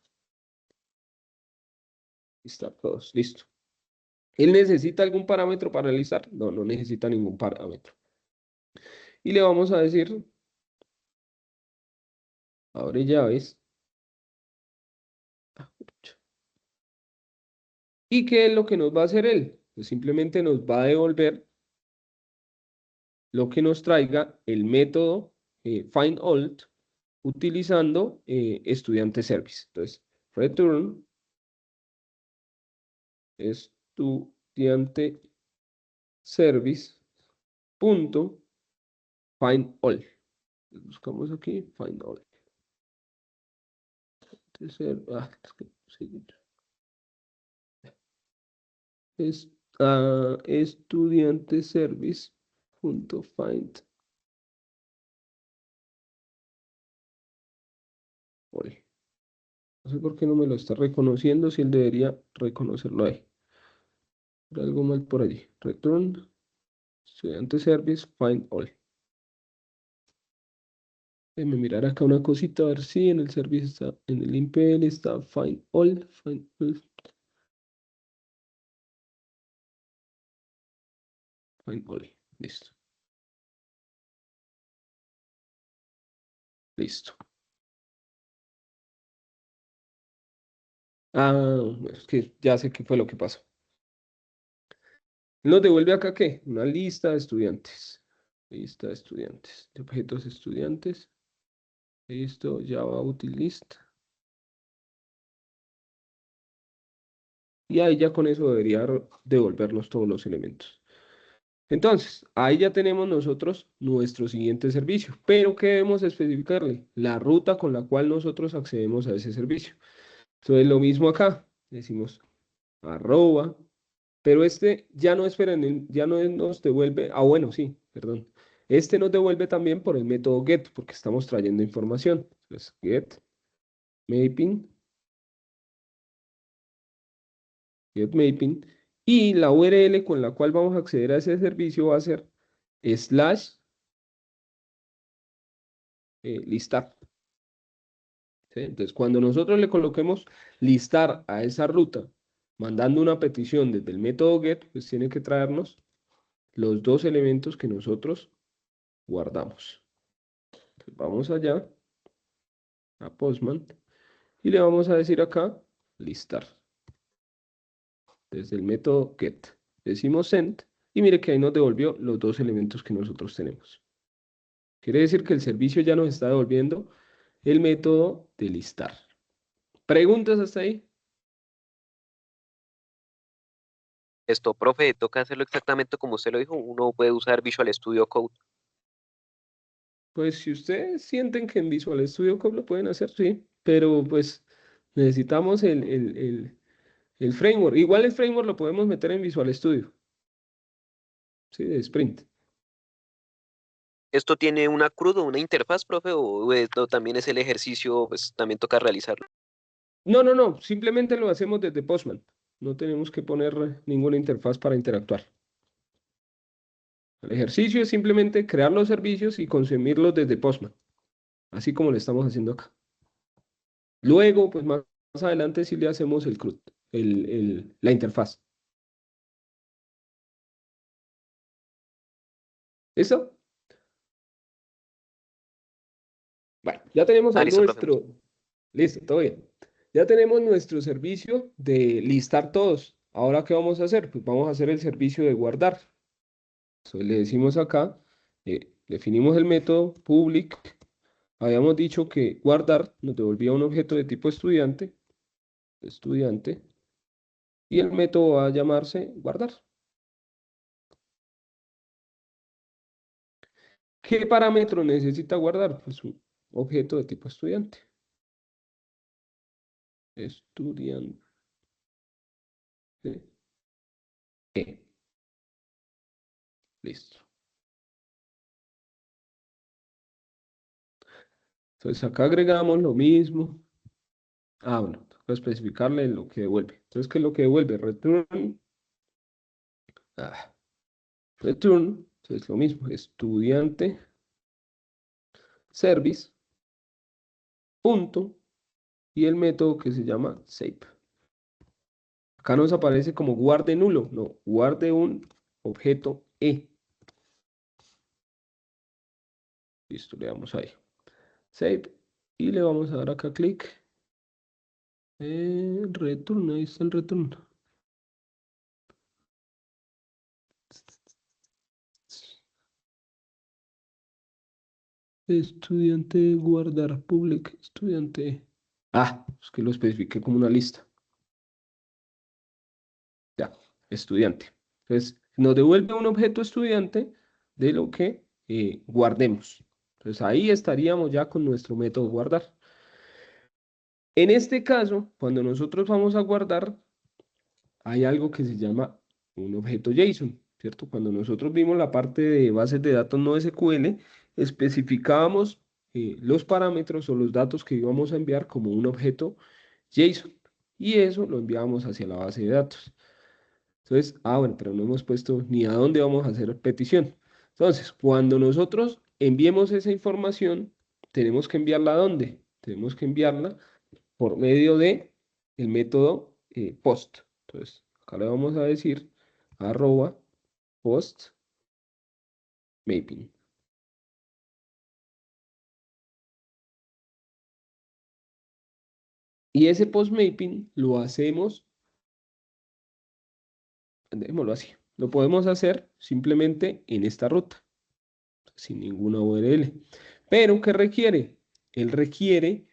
Listar todos. Listo. ¿Él necesita algún parámetro para listar? No, no necesita ningún parámetro. Y le vamos a decir, abre llaves. ¿Y qué es lo que nos va a hacer él? Pues simplemente nos va a devolver lo que nos traiga el método findAll utilizando estudiante service. Entonces, return estudiante service punto findAll. Buscamos aquí findAll. Es estudiante service punto find all. No sé por qué no me lo está reconociendo, si él debería reconocerlo ahí. Pero algo mal por allí. Return estudiante service find all. Déjame mirar acá una cosita a ver si en el servicio está, en el impl está find all, find all. Find all. Listo. Listo. Ah, es que ya sé qué fue lo que pasó. Nos devuelve acá ¿qué? Una lista de estudiantes. Lista de estudiantes. De objetos estudiantes. Listo, Java util list. Y ahí ya con eso debería devolvernos todos los elementos. Entonces, ahí ya tenemos nosotros nuestro siguiente servicio. Pero ¿qué debemos especificarle? La ruta con la cual nosotros accedemos a ese servicio. Entonces, lo mismo acá. Decimos arroba. Pero este ya no esperen, ya no nos devuelve. Ah, bueno, sí, perdón. Este nos devuelve también por el método get, porque estamos trayendo información. Entonces, get mapping. Get mapping. Y la URL con la cual vamos a acceder a ese servicio va a ser slash listar. ¿Sí? Entonces, cuando nosotros le coloquemos listar a esa ruta, mandando una petición desde el método get, pues tiene que traernos los dos elementos que nosotros guardamos. Entonces, vamos allá a Postman y le vamos a decir acá listar. Desde el método get. Decimos send y mire que ahí nos devolvió los dos elementos que nosotros tenemos. Quiere decir que el servicio ya nos está devolviendo el método de listar. ¿Preguntas hasta ahí? Esto, profe, toca hacerlo exactamente como usted lo dijo. Uno puede usar Visual Studio Code. Pues si ustedes sienten que en Visual Studio Code lo pueden hacer, sí, pero pues necesitamos el framework. Igual el framework lo podemos meter en Visual Studio, sí, de Sprint. ¿Esto tiene una CRUD o una interfaz, profe? ¿O esto también es el ejercicio, pues también toca realizarlo? No, simplemente lo hacemos desde Postman. No tenemos que poner ninguna interfaz para interactuar. El ejercicio es simplemente crear los servicios y consumirlos desde Postman, así como lo estamos haciendo acá. Luego, pues más adelante sí le hacemos el CRUD, la interfaz. ¿Listo? Bueno, ya tenemos ahí Listo, profe. Listo, todo bien. Ya tenemos nuestro servicio de listar todos. Ahora, ¿qué vamos a hacer? Pues vamos a hacer el servicio de guardar. Entonces le decimos acá, definimos el método public. Habíamos dicho que guardar nos devolvía un objeto de tipo estudiante, y el método va a llamarse guardar. ¿Qué parámetro necesita guardar? Pues un objeto de tipo estudiante. Estudiante. Listo. Entonces acá agregamos lo mismo. Ah, bueno, toca especificarle lo que devuelve. Entonces, ¿qué es lo que devuelve? Return. Return. Entonces, lo mismo. Estudiante. Service. Punto. Y el método que se llama save. Acá nos aparece como guarde nulo. No, guarde un objeto E. Listo, le damos ahí. Save. Y le vamos a dar acá clic. Return. Ahí está el return. Estudiante, guardar, public, estudiante. Ah, es que lo especifiqué como una lista. Ya, estudiante. Entonces, nos devuelve un objeto estudiante de lo que guardemos. Entonces, ahí estaríamos ya con nuestro método guardar. En este caso, cuando nosotros vamos a guardar, hay algo que se llama un objeto JSON, ¿cierto? Cuando nosotros vimos la parte de bases de datos no SQL, especificábamos los parámetros o los datos que íbamos a enviar como un objeto JSON. Y eso lo enviamos hacia la base de datos. Entonces, bueno, pero no hemos puesto ni a dónde vamos a hacer petición. Entonces, cuando nosotros enviemos esa información, tenemos que enviarla a dónde? Tenemos que enviarla por medio de el método post. Entonces, acá le vamos a decir arroba post mapping. Y ese post mapping lo hacemos, dejémoslo así, lo podemos hacer simplemente en esta ruta, sin ninguna URL. Pero, ¿qué requiere? Él requiere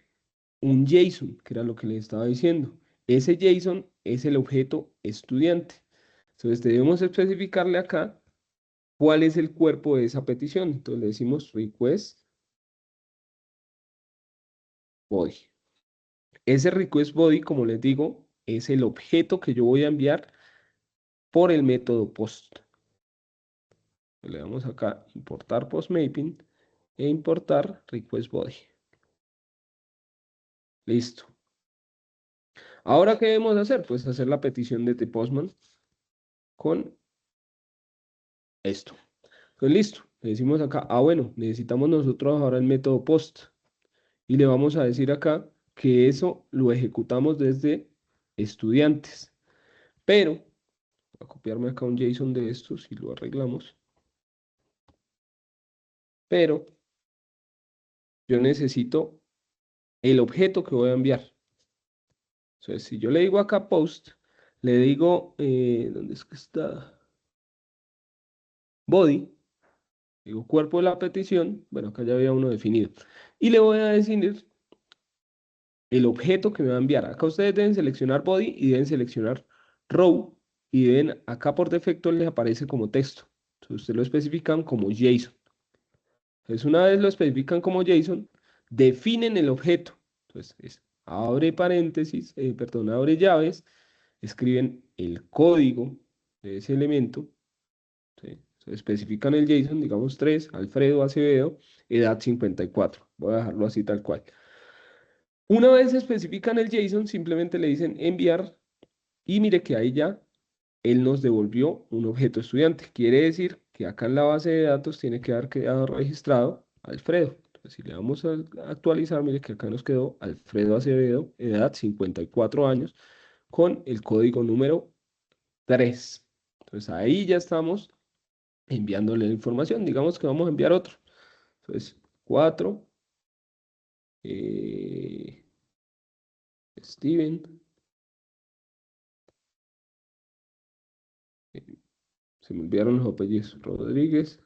un JSON, que era lo que les estaba diciendo. ese JSON es el objeto estudiante. Entonces debemos especificarle acá cuál es el cuerpo de esa petición. Entonces le decimos request body. Ese request body, como les digo, es el objeto que yo voy a enviar por el método post. Le damos acá importar postmaping e importar request body. Listo. Ahora, ¿qué debemos hacer? Pues hacer la petición de postman con esto. Entonces, listo. Le decimos acá, bueno, necesitamos nosotros ahora el método post. Y le vamos a decir acá que eso lo ejecutamos desde estudiantes. Pero, voy a copiarme acá un JSON de estos y lo arreglamos. Pero, yo necesito el objeto que voy a enviar. Entonces, si yo le digo acá post, le digo, ¿dónde es que está? Body, digo cuerpo de la petición, bueno, acá ya había uno definido. Y le voy a decir el objeto que me va a enviar. Acá ustedes deben seleccionar body y deben seleccionar row y deben, acá por defecto les aparece como texto. Entonces ustedes lo especifican como JSON. Entonces una vez lo especifican como JSON, definen el objeto. Entonces abre paréntesis, perdón, abre llaves, escriben el código de ese elemento. ¿Sí? Entonces, especifican el JSON, digamos 3, Alfredo Acevedo, edad 54. Voy a dejarlo así tal cual. Una vez especifican el JSON, simplemente le dicen enviar y mire que ahí ya él nos devolvió un objeto estudiante. Quiere decir que acá en la base de datos tiene que haber quedado registrado Alfredo. Entonces, si le vamos a actualizar, mire que acá nos quedó Alfredo Acevedo, edad 54 años, con el código número 3. Entonces ahí ya estamos enviándole la información. Digamos que vamos a enviar otro. Entonces, 4. Steven. Se me olvidaron los apellidos. Rodríguez,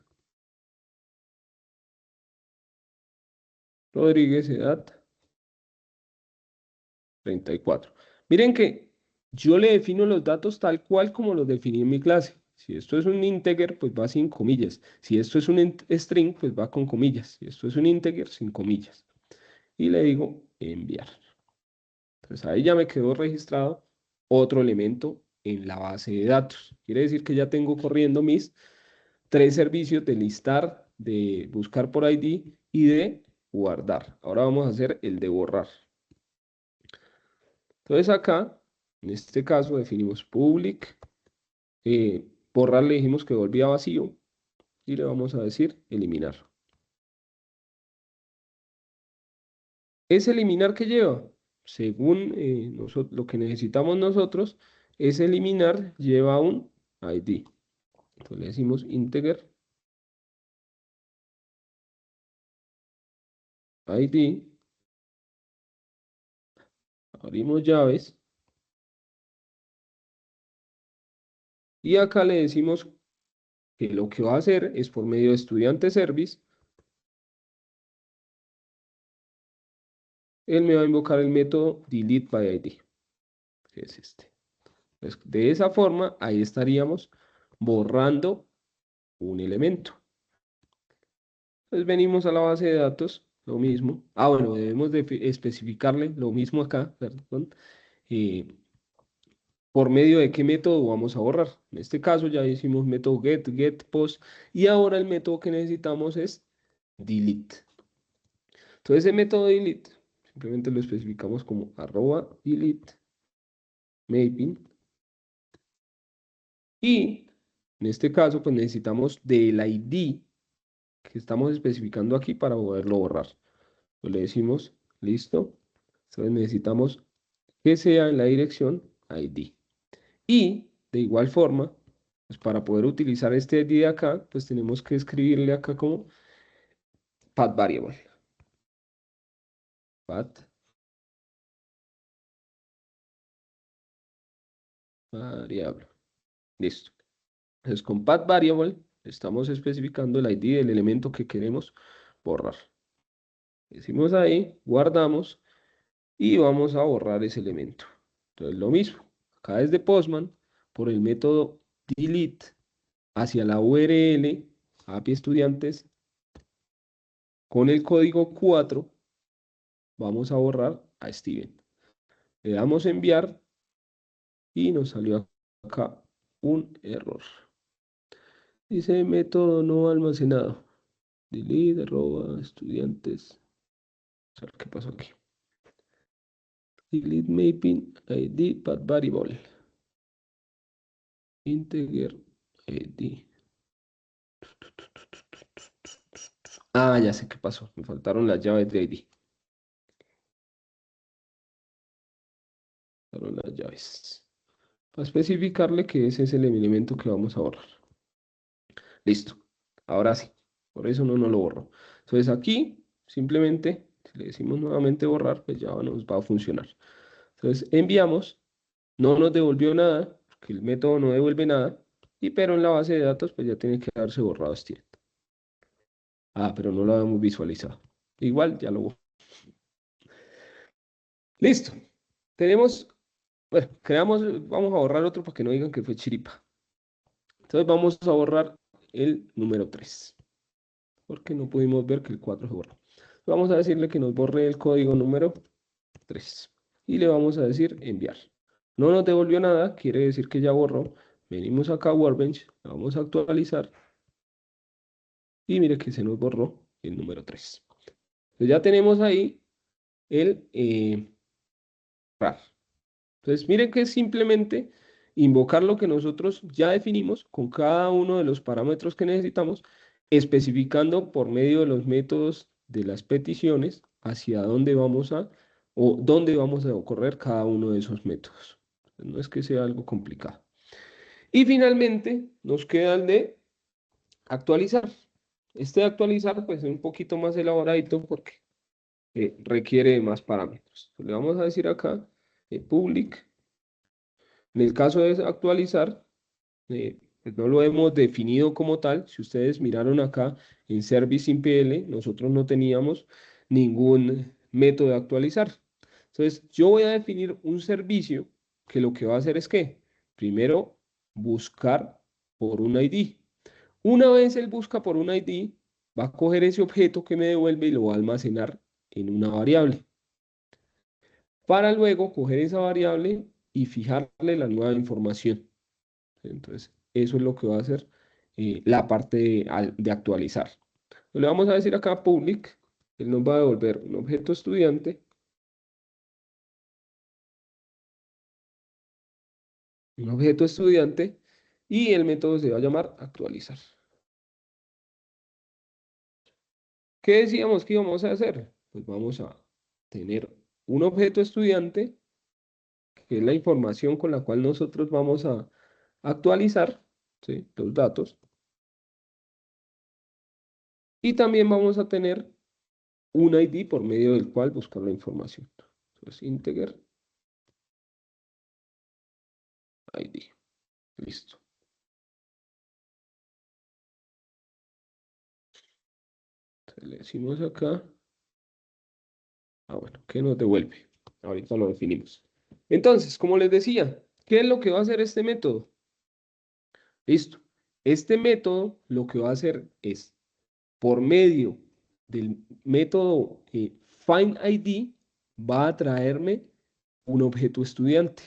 edad 34. Miren que yo le defino los datos tal cual como los definí en mi clase. Si esto es un integer, pues va sin comillas. Si esto es un string, pues va con comillas. Si esto es un integer, sin comillas. Y le digo enviar. Entonces ahí ya me quedó registrado otro elemento en la base de datos. Quiere decir que ya tengo corriendo mis 3 servicios de listar, de buscar por ID y de guardar. Ahora vamos a hacer el de borrar. Entonces acá, en este caso, definimos public. Borrar le dijimos que volvía vacío y le vamos a decir eliminar. ¿Es eliminar qué lleva? Según lo que necesitamos nosotros, es eliminar lleva un ID. Entonces le decimos integer ID. Abrimos llaves. Y acá le decimos que lo que va a hacer es por medio de estudiante service. Él me va a invocar el método delete by ID. Que es este. Entonces, de esa forma, ahí estaríamos borrando un elemento. Entonces venimos a la base de datos, lo mismo. Bueno, debemos de especificarle lo mismo acá, perdón. ¿Por medio de qué método vamos a borrar? En este caso ya hicimos método get, post, y ahora el método que necesitamos es delete. Entonces ese método delete, simplemente lo especificamos como @delete mapping. Y en este caso, pues necesitamos del ID que estamos especificando aquí para poderlo borrar. Pues le decimos, listo. Entonces necesitamos que sea en la dirección ID. Y de igual forma, pues para poder utilizar este ID de acá, pues tenemos que escribirle acá como path variable. Path variable. Listo. Entonces con path variable estamos especificando el ID del elemento que queremos borrar. Decimos ahí, guardamos y vamos a borrar ese elemento. Entonces lo mismo, acá desde Postman, por el método delete hacia la URL API estudiantes, con el código 4, vamos a borrar a Steven. Le damos enviar y nos salió acá un error. Dice método no almacenado. Delete, estudiantes. A ver qué pasó aquí. Delete mapping ID path variable. Integer ID. Ah, ya sé qué pasó. Me faltaron las llaves de ID. Faltaron las llaves. Para especificarle que ese es el elemento que vamos a borrar. Listo. Ahora sí. Por eso no nos lo borró. Entonces aquí, simplemente, si le decimos nuevamente borrar, pues ya nos va a funcionar. Entonces enviamos. No nos devolvió nada, porque el método no devuelve nada. Pero en la base de datos, pues ya tiene que haberse borrado este. Ah, pero no lo habíamos visualizado. Igual, ya lo borró. Listo. Tenemos, bueno, vamos a borrar otro para que no digan que fue chiripa. Entonces vamos a borrar el número 3, porque no pudimos ver que el 4 se borró. Vamos a decirle que nos borre el código número 3 y le vamos a decir enviar. No nos devolvió nada, quiere decir que ya borró. Venimos acá a Workbench, la vamos a actualizar y mire que se nos borró el número 3. Entonces ya tenemos ahí el RAR. Entonces miren que es simplemente invocar lo que nosotros ya definimos con cada uno de los parámetros que necesitamos, especificando por medio de los métodos de las peticiones hacia dónde vamos a, o dónde vamos a correr cada uno de esos métodos. No es que sea algo complicado. Y finalmente nos queda el de actualizar. Este de actualizar pues es un poquito más elaboradito porque requiere de más parámetros. Le vamos a decir acá public. En el caso de actualizar, pues no lo hemos definido como tal. Si ustedes miraron acá en Service InPL, nosotros no teníamos ningún método de actualizar. Entonces, yo voy a definir un servicio que lo que va a hacer es que, primero, buscar por un ID. Una vez él busca por un ID, va a coger ese objeto que me devuelve y lo va a almacenar en una variable, para luego coger esa variable y fijarle la nueva información. Entonces, eso es lo que va a hacer la parte de actualizar. Le vamos a decir acá public, él nos va a devolver un objeto estudiante, y el método se va a llamar actualizar. ¿Qué decíamos que íbamos a hacer? Pues vamos a tener un objeto estudiante, que es la información con la cual nosotros vamos a actualizar, ¿sí?, los datos. Y también vamos a tener un ID por medio del cual buscar la información. Entonces, integer ID. Listo. Entonces, le decimos acá. Ah, bueno, ¿qué nos devuelve? Ahorita lo definimos. Entonces, como les decía, ¿qué es lo que va a hacer este método? Listo. Este método lo que va a hacer es, por medio del método findID, va a traerme un objeto estudiante.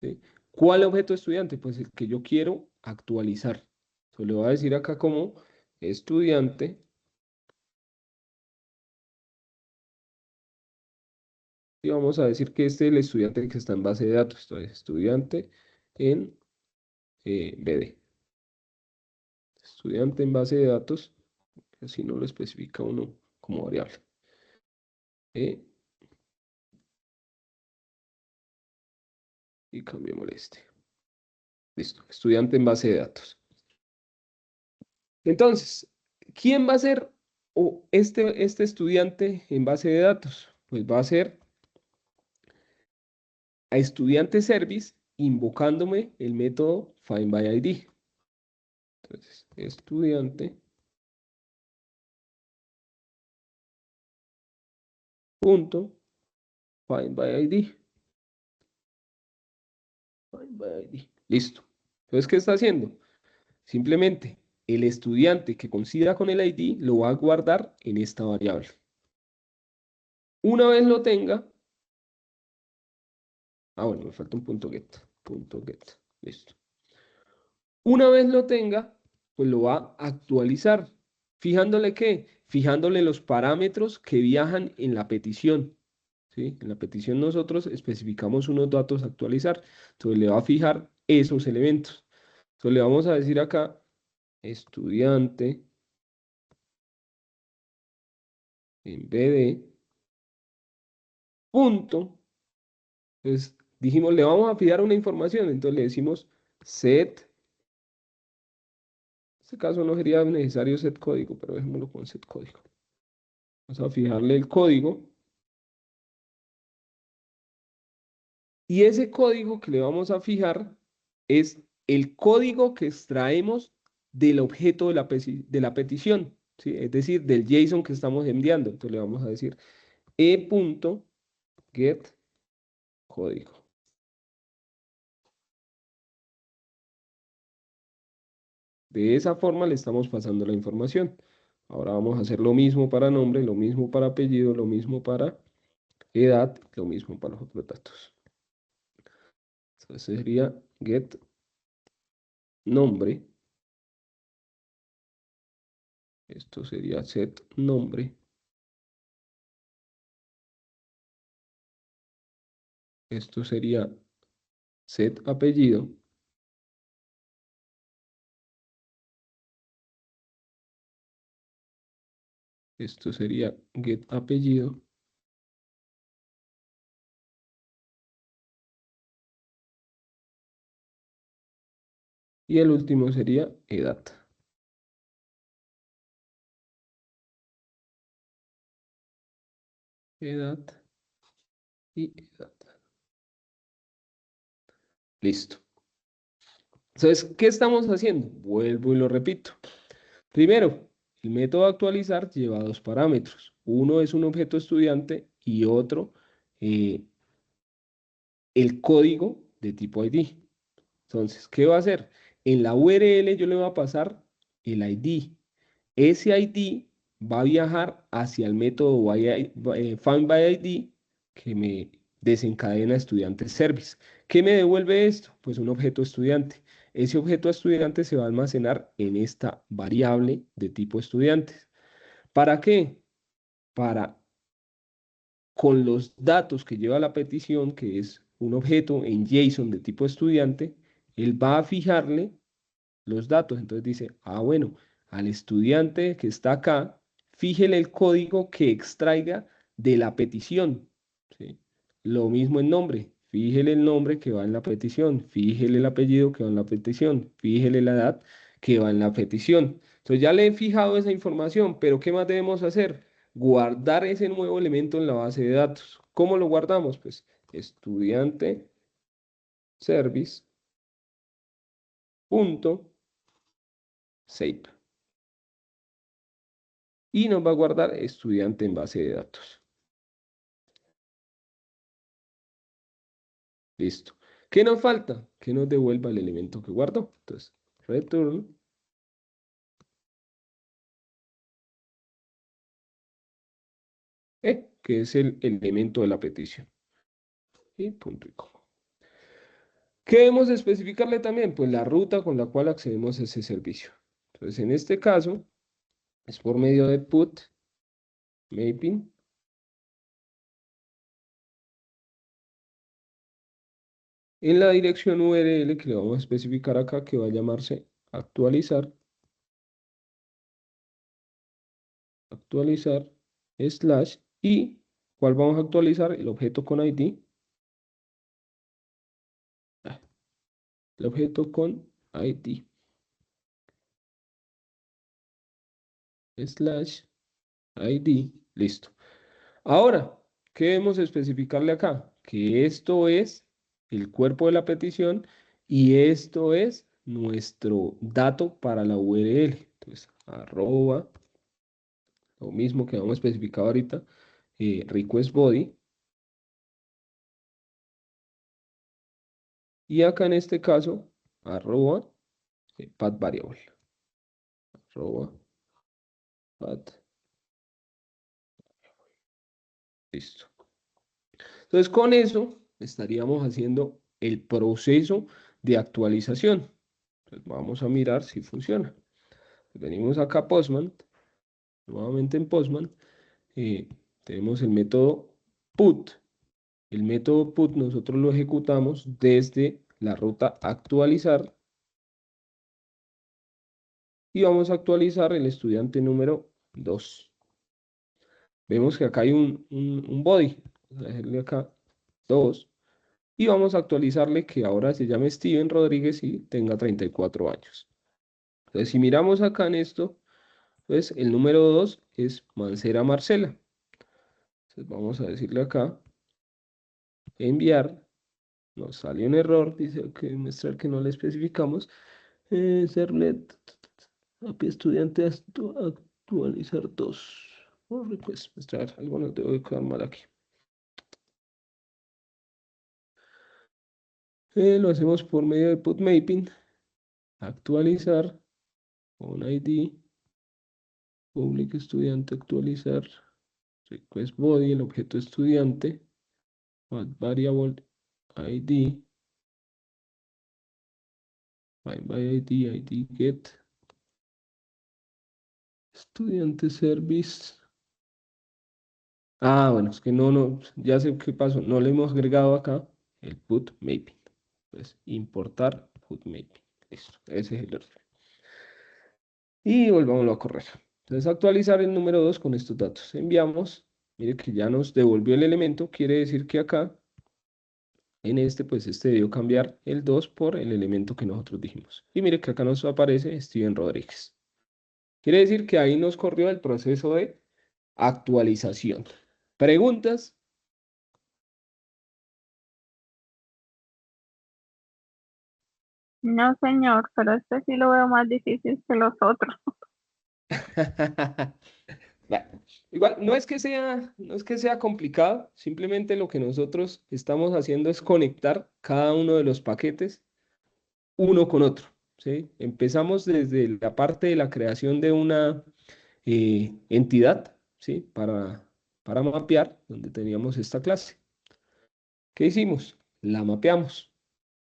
¿Sí? ¿Cuál objeto estudiante? Pues el que yo quiero actualizar. Entonces, le voy a decir acá como estudiante. Y vamos a decir que este es el estudiante que está en base de datos. Entonces, estudiante en BD. Estudiante en base de datos, así no lo especifica uno como variable. Y cambiamos este. Listo, estudiante en base de datos. Entonces, ¿quién va a ser este estudiante en base de datos? Pues va a ser a estudiante service invocándome el método findById. Entonces, estudiante punto findById. by ID. Listo. Entonces, ¿qué está haciendo? Simplemente el estudiante que coincida con el ID lo va a guardar en esta variable. Una vez lo tenga, bueno, me falta un punto get. Listo. Una vez lo tenga, pues lo va a actualizar. ¿Fijándole qué? Fijándole los parámetros que viajan en la petición. ¿Sí? En la petición nosotros especificamos unos datos a actualizar. Entonces le va a fijar esos elementos. Entonces le vamos a decir acá, estudiante, en vez de punto. Entonces dijimos, le vamos a fijar una información. Entonces le decimos set. En este caso no sería necesario set código, pero dejémoslo con set código. Vamos a fijarle el código. Y ese código que le vamos a fijar es el código que extraemos del objeto de la petición, ¿sí? Es decir, del JSON que estamos enviando. Entonces le vamos a decir e.get código. De esa forma le estamos pasando la información. Ahora vamos a hacer lo mismo para nombre, lo mismo para apellido, lo mismo para edad, lo mismo para los otros datos. Entonces sería get nombre. Esto sería set nombre. Esto sería set apellido. Esto sería get apellido. Y el último sería edad. Edad y edad. Listo. Entonces, ¿qué estamos haciendo? Vuelvo y lo repito. Primero, el método actualizar lleva dos parámetros. Uno es un objeto estudiante y otro el código de tipo ID. Entonces, ¿qué va a hacer? En la URL yo le voy a pasar el ID. Ese ID va a viajar hacia el método FindByID que me desencadena estudiante service. ¿Qué me devuelve esto? Pues un objeto estudiante. Ese objeto estudiante se va a almacenar en esta variable de tipo estudiantes. ¿Para qué? Para, con los datos que lleva la petición, que es un objeto en JSON de tipo estudiante, él va a fijarle los datos. Entonces dice, bueno, al estudiante que está acá, fíjele el código que extraiga de la petición, ¿sí? Lo mismo en nombre, fíjele el nombre que va en la petición, fíjele el apellido que va en la petición, fíjele la edad que va en la petición. Entonces ya le he fijado esa información, pero ¿qué más debemos hacer? Guardar ese nuevo elemento en la base de datos. ¿Cómo lo guardamos? Pues estudiante service punto save. Y nos va a guardar estudiante en base de datos. Listo. ¿Qué nos falta? Que nos devuelva el elemento que guardó. Entonces, return que es el elemento de la petición. Y punto y coma. ¿Qué debemos especificarle también? Pues la ruta con la cual accedemos a ese servicio. Entonces, en este caso, es por medio de put mapping en la dirección URL que le vamos a especificar acá, que va a llamarse actualizar slash y ¿cuál vamos a actualizar? El objeto con ID. El objeto con ID. Slash ID. Listo. Ahora, ¿qué debemos especificarle acá? Que esto es el cuerpo de la petición y esto es nuestro dato para la URL. Entonces, arroba, lo mismo que vamos a especificar ahorita, request body. Y acá en este caso, arroba path variable. Arroba path. Listo. Entonces, con eso estaríamos haciendo el proceso de actualización. Entonces, vamos a mirar si funciona. Venimos acá a Postman. Nuevamente en Postman. Tenemos el método put. El método put nosotros lo ejecutamos desde la ruta actualizar. Y vamos a actualizar el estudiante número 2. Vemos que acá hay un body. Vamos a dejarle acá 2. Y vamos a actualizarle que ahora se llame Steven Rodríguez y tenga 34 años. Entonces, si miramos acá en esto, pues el número 2 es Mancera Marcela. Entonces, vamos a decirle acá, enviar. Nos sale un error, dice que mostrar que no le especificamos. Serlet, API estudiante actualizar 2. Pues mostrar, algo nos debe quedar mal aquí. Lo hacemos por medio de put mapping. Actualizar con ID. Public estudiante actualizar. Request body, el objeto estudiante. Add variable ID. Find by ID, ID get. Estudiante service. Ah, bueno, es que no, ya sé qué pasó. No le hemos agregado acá el put mapping. Entonces, importar put mapping. Listo, ese es el error. Y volvámoslo a correr. Entonces, actualizar el número 2 con estos datos. Enviamos. Mire que ya nos devolvió el elemento. Quiere decir que acá, en este, pues este debió cambiar el 2 por el elemento que nosotros dijimos. Y mire que acá nos aparece Steven Rodríguez. Quiere decir que ahí nos corrió el proceso de actualización. ¿Preguntas? No, señor, pero este sí lo veo más difícil que los otros. Bueno, igual, no es que sea complicado, simplemente lo que nosotros estamos haciendo es conectar cada uno de los paquetes uno con otro, ¿sí? Empezamos desde la parte de la creación de una entidad, ¿sí? Para mapear, donde teníamos esta clase. ¿Qué hicimos? La mapeamos.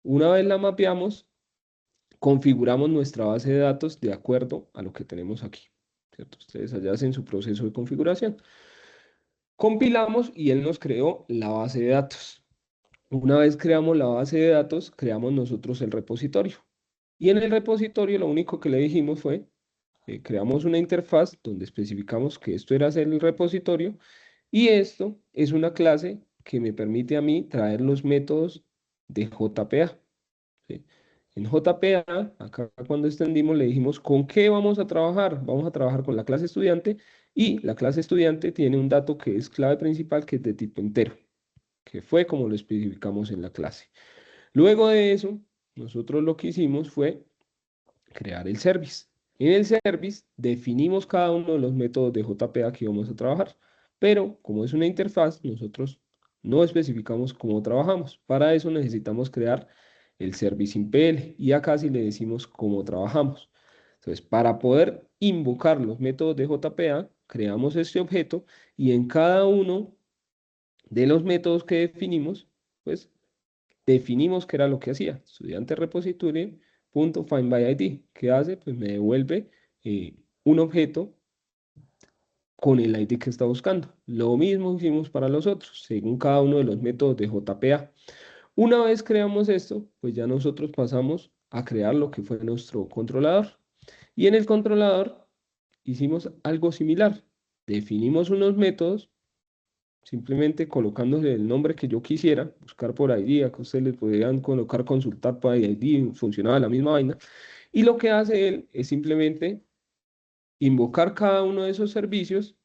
Una vez la mapeamos, configuramos nuestra base de datos de acuerdo a lo que tenemos aquí, ¿cierto? Ustedes allá hacen su proceso de configuración. Compilamos y él nos creó la base de datos. Una vez creamos la base de datos, creamos nosotros el repositorio. Y en el repositorio lo único que le dijimos fue, creamos una interfaz donde especificamos que esto era hacer el repositorio y esto es una clase que me permite a mí traer los métodos de JPA. ¿Sí? En JPA, acá cuando extendimos le dijimos con qué vamos a trabajar. Vamos a trabajar con la clase estudiante y la clase estudiante tiene un dato que es clave principal que es de tipo entero, que fue como lo especificamos en la clase. Luego de eso, nosotros lo que hicimos fue crear el service. En el service definimos cada uno de los métodos de JPA que vamos a trabajar, pero como es una interfaz, nosotros no especificamos cómo trabajamos. Para eso necesitamos crear el service InPL y acá sí le decimos cómo trabajamos. Entonces, para poder invocar los métodos de JPA, creamos este objeto y en cada uno de los métodos que definimos, pues definimos qué era lo que hacía. Estudiante repository.findById. ¿Qué hace? Pues me devuelve un objeto con el ID que está buscando. Lo mismo hicimos para los otros, según cada uno de los métodos de JPA. Una vez creamos esto, pues ya nosotros pasamos a crear lo que fue nuestro controlador. Y en el controlador hicimos algo similar. Definimos unos métodos, simplemente colocándole el nombre que yo quisiera, buscar por ID, a que ustedes le podrían colocar consultar por ID, funcionaba la misma vaina. Y lo que hace él es simplemente invocar cada uno de esos servicios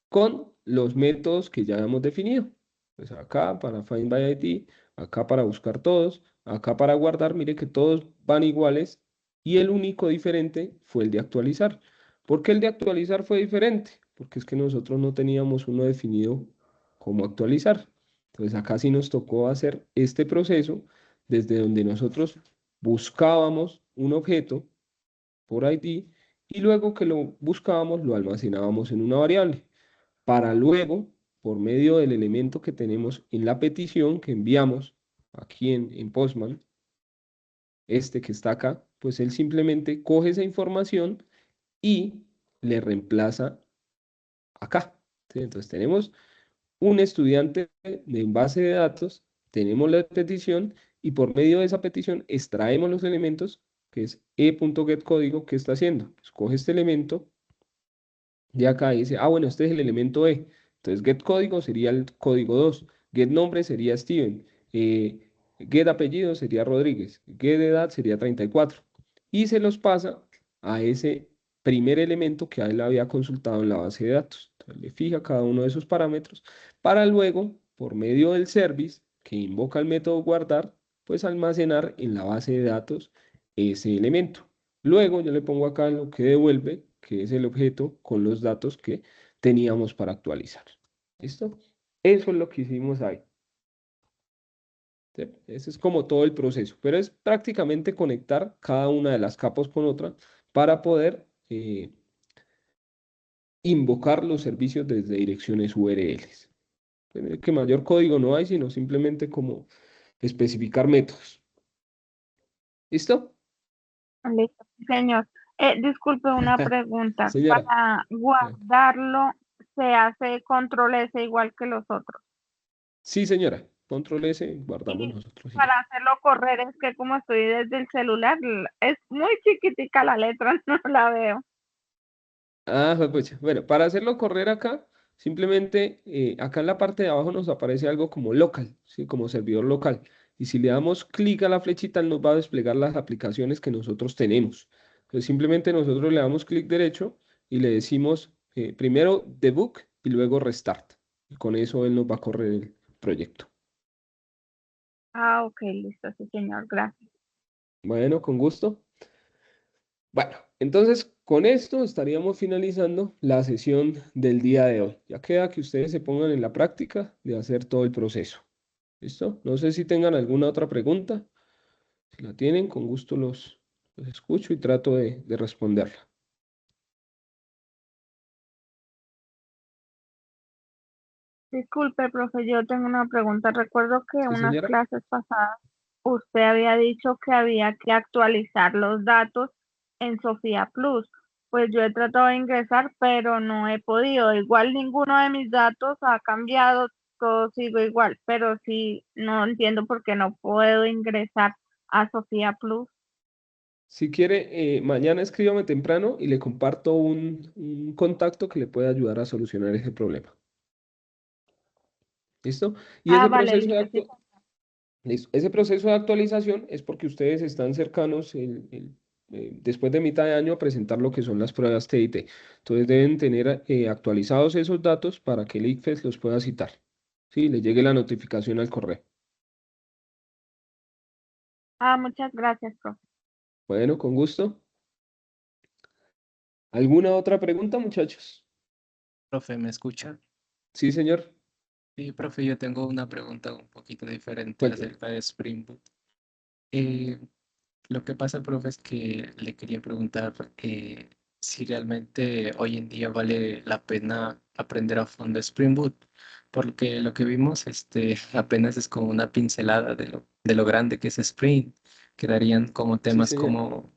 con los métodos que ya hemos definido. Pues acá para find by ID, acá para buscar todos, acá para guardar, mire que todos van iguales y el único diferente fue el de actualizar. ¿Por qué el de actualizar fue diferente? Porque es que nosotros no teníamos uno definido cómo actualizar. Entonces acá sí nos tocó hacer este proceso desde donde nosotros buscábamos un objeto por ID y luego que lo buscábamos lo almacenábamos en una variable para luego, por medio del elemento que tenemos en la petición que enviamos aquí en Postman, este que está acá, pues él simplemente coge esa información y le reemplaza acá. ¿Sí? Entonces tenemos un estudiante en base de datos, tenemos la petición y por medio de esa petición extraemos los elementos, que es e.getCódigo, ¿qué está haciendo? Pues coge este elemento de acá y dice, bueno, este es el elemento E. Entonces getCódigo sería el código 2, getNombre sería Steven, getApellido sería Rodríguez, getEdad sería 34. Y se los pasa a ese primer elemento que a él había consultado en la base de datos. Entonces le fija cada uno de esos parámetros para luego, por medio del service que invoca el método guardar, pues almacenar en la base de datos ese elemento. Luego yo le pongo acá lo que devuelve, que es el objeto con los datos que teníamos para actualizar. ¿Listo? Eso es lo que hicimos ahí. ¿Sí? Ese es como todo el proceso, pero es prácticamente conectar cada una de las capas con otra para poder invocar los servicios desde direcciones URLs. Que mayor código no hay, sino simplemente como especificar métodos. ¿Listo? Listo, sí, señor. Disculpe una pregunta. Señora. Para guardarlo, ¿se hace control S igual que los otros? Sí, señora. Control S, guardamos Y nosotros. para hacerlo correr, es que como estoy desde el celular, es muy chiquitica la letra, no la veo. Pues, bueno, para hacerlo correr acá, simplemente acá en la parte de abajo nos aparece algo como local, ¿sí? Como servidor local. Y si le damos clic a la flechita, él nos va a desplegar las aplicaciones que nosotros tenemos. Entonces, simplemente nosotros le damos clic derecho y le decimos primero debug y luego restart. Y con eso él nos va a correr el proyecto. Ok, listo, sí, señor, gracias. Bueno, con gusto. Bueno, entonces con esto estaríamos finalizando la sesión del día de hoy. Ya queda que ustedes se pongan en la práctica de hacer todo el proceso. ¿Listo? No sé si tengan alguna otra pregunta. Si la tienen, con gusto los escucho y trato de responderla. Disculpe, profe, yo tengo una pregunta. Recuerdo que Sí, unas señora. clases pasadas usted había dicho que había que actualizar los datos en Sofía Plus. Pues yo he tratado de ingresar, pero no he podido. Igual ninguno de mis datos ha cambiado, todo sigo igual, pero sí no entiendo por qué no puedo ingresar a Sofía Plus. Si quiere, mañana escríbame temprano y le comparto un contacto que le pueda ayudar a solucionar ese problema. ¿Listo? Y ese Vale, proceso de listo, sí. Listo. Ese proceso de actualización es porque ustedes están cercanos después de mitad de año a presentar lo que son las pruebas TIT. Entonces deben tener actualizados esos datos para que el ICFES los pueda citar. Sí, le llegue la notificación al correo. Muchas gracias, profe. Bueno, con gusto. ¿Alguna otra pregunta, muchachos? Profe, ¿me escucha? Sí, señor. Sí, profe, yo tengo una pregunta un poquito diferente Cuénteme. acerca de Spring Boot. Eh, lo que pasa, profe, es que le quería preguntar si realmente hoy en día vale la pena aprender a fondo Spring Boot, porque lo que vimos apenas es como una pincelada de lo grande que es Spring. Quedarían como Sí, temas señor. como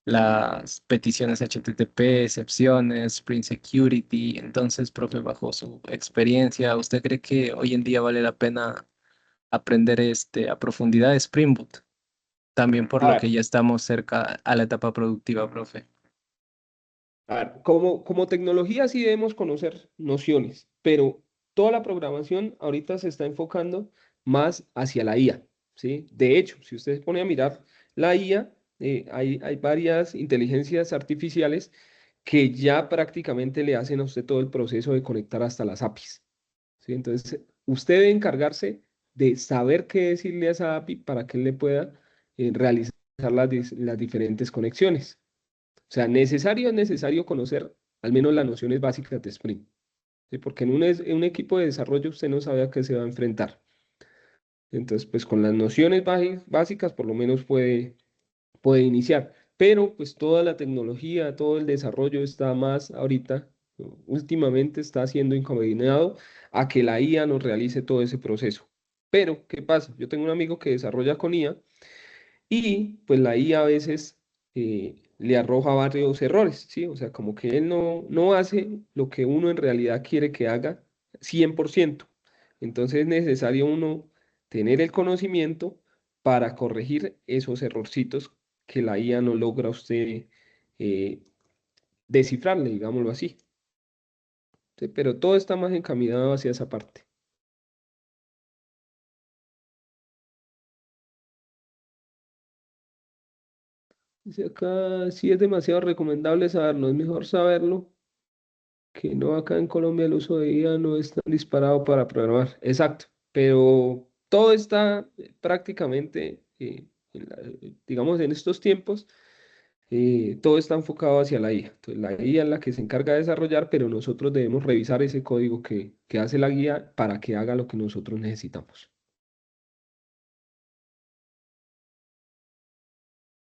las peticiones HTTP, excepciones, Spring Security. Entonces, profe, bajo su experiencia, ¿usted cree que hoy en día vale la pena aprender a profundidad de Spring Boot? También por A lo que ver, ya estamos cerca a la etapa productiva, profe. como tecnología sí debemos conocer nociones, pero toda la programación ahorita se está enfocando más hacia la IA, ¿sí? De hecho, si usted se pone a mirar la IA, hay varias inteligencias artificiales que ya prácticamente le hacen a usted todo el proceso de conectar hasta las APIs, ¿sí? Entonces, usted debe encargarse de saber qué decirle a esa API para que él le pueda realizar las diferentes conexiones. O sea, es necesario conocer al menos las nociones básicas de Spring. ¿sí? Porque en un equipo de desarrollo usted no sabe a qué se va a enfrentar. Entonces, pues con las nociones básicas por lo menos puede iniciar. Pero pues toda la tecnología, todo el desarrollo está más ahorita, últimamente está siendo encaminado a que la IA nos realice todo ese proceso. Pero, ¿qué pasa? Yo tengo un amigo que desarrolla con IA y pues la IA a veces le arroja varios errores, ¿sí? O sea, como que él no hace lo que uno en realidad quiere que haga 100%. Entonces es necesario uno tener el conocimiento para corregir esos errorcitos que la IA no logra usted eh, descifrarle, digámoslo así. ¿Sí? Pero todo está más encaminado hacia esa parte. Dice acá, sí es demasiado recomendable saberlo, es mejor saberlo que no acá en Colombia el uso de IA no es tan disparado para programar. Exacto, pero todo está prácticamente, digamos, en estos tiempos, todo está enfocado hacia la IA. Entonces, la IA es la que se encarga de desarrollar, pero nosotros debemos revisar ese código que hace la guía para que haga lo que nosotros necesitamos.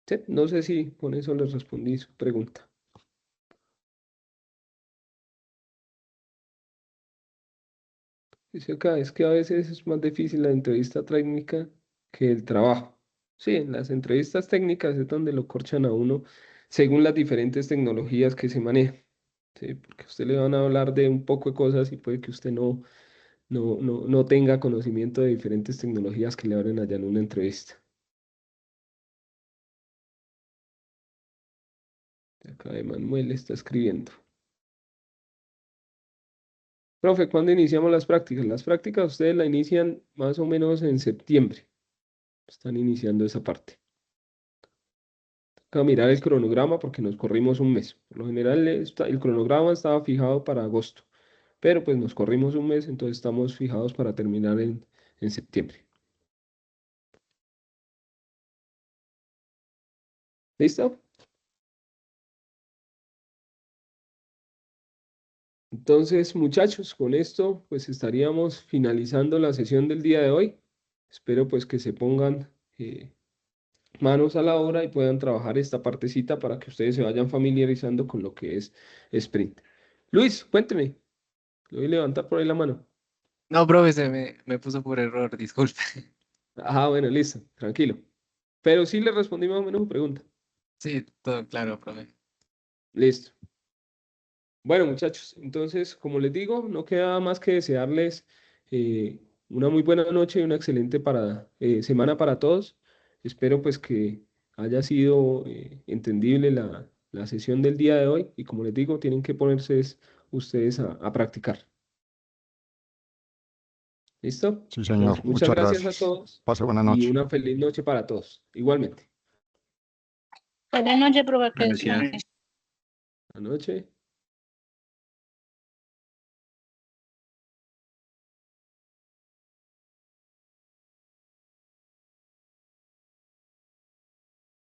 Sí, no sé si con eso les respondí su pregunta. Dice acá, es que a veces es más difícil la entrevista técnica que el trabajo. Sí, en las entrevistas técnicas es donde lo corchan a uno según las diferentes tecnologías que se manejan. Sí, porque a usted le van a hablar de un poco de cosas y puede que usted no tenga conocimiento de diferentes tecnologías que le abren allá en una entrevista. Acá Emanuel está escribiendo. Profe, ¿cuándo iniciamos las prácticas? Las prácticas ustedes la inician más o menos en septiembre. Están iniciando esa parte. A mirar el cronograma porque nos corrimos un mes. Por lo general el cronograma estaba fijado para agosto, pero pues nos corrimos un mes, entonces estamos fijados para terminar en septiembre. ¿Listo? Entonces, muchachos, con esto pues estaríamos finalizando la sesión del día de hoy. Espero pues que se pongan manos a la obra y puedan trabajar esta partecita para que ustedes se vayan familiarizando con lo que es Sprint. Luis, cuénteme. Le voy a levantar por ahí la mano. No, profe, me puso por error, disculpe. Ah, bueno, listo, tranquilo. Pero sí le respondí más o menos su pregunta. Sí, todo claro, profe. Listo. Bueno, muchachos, entonces, como les digo, no queda más que desearles una muy buena noche y una excelente semana para todos. Espero pues que haya sido entendible la sesión del día de hoy y como les digo, tienen que ponerse ustedes a practicar. ¿Listo? Sí, señor. Entonces, muchas Muchas gracias a gracias. todos Pase buena y noche. una feliz noche para todos. Igualmente. Buenas noches, profe. Gracias. Buenas noches.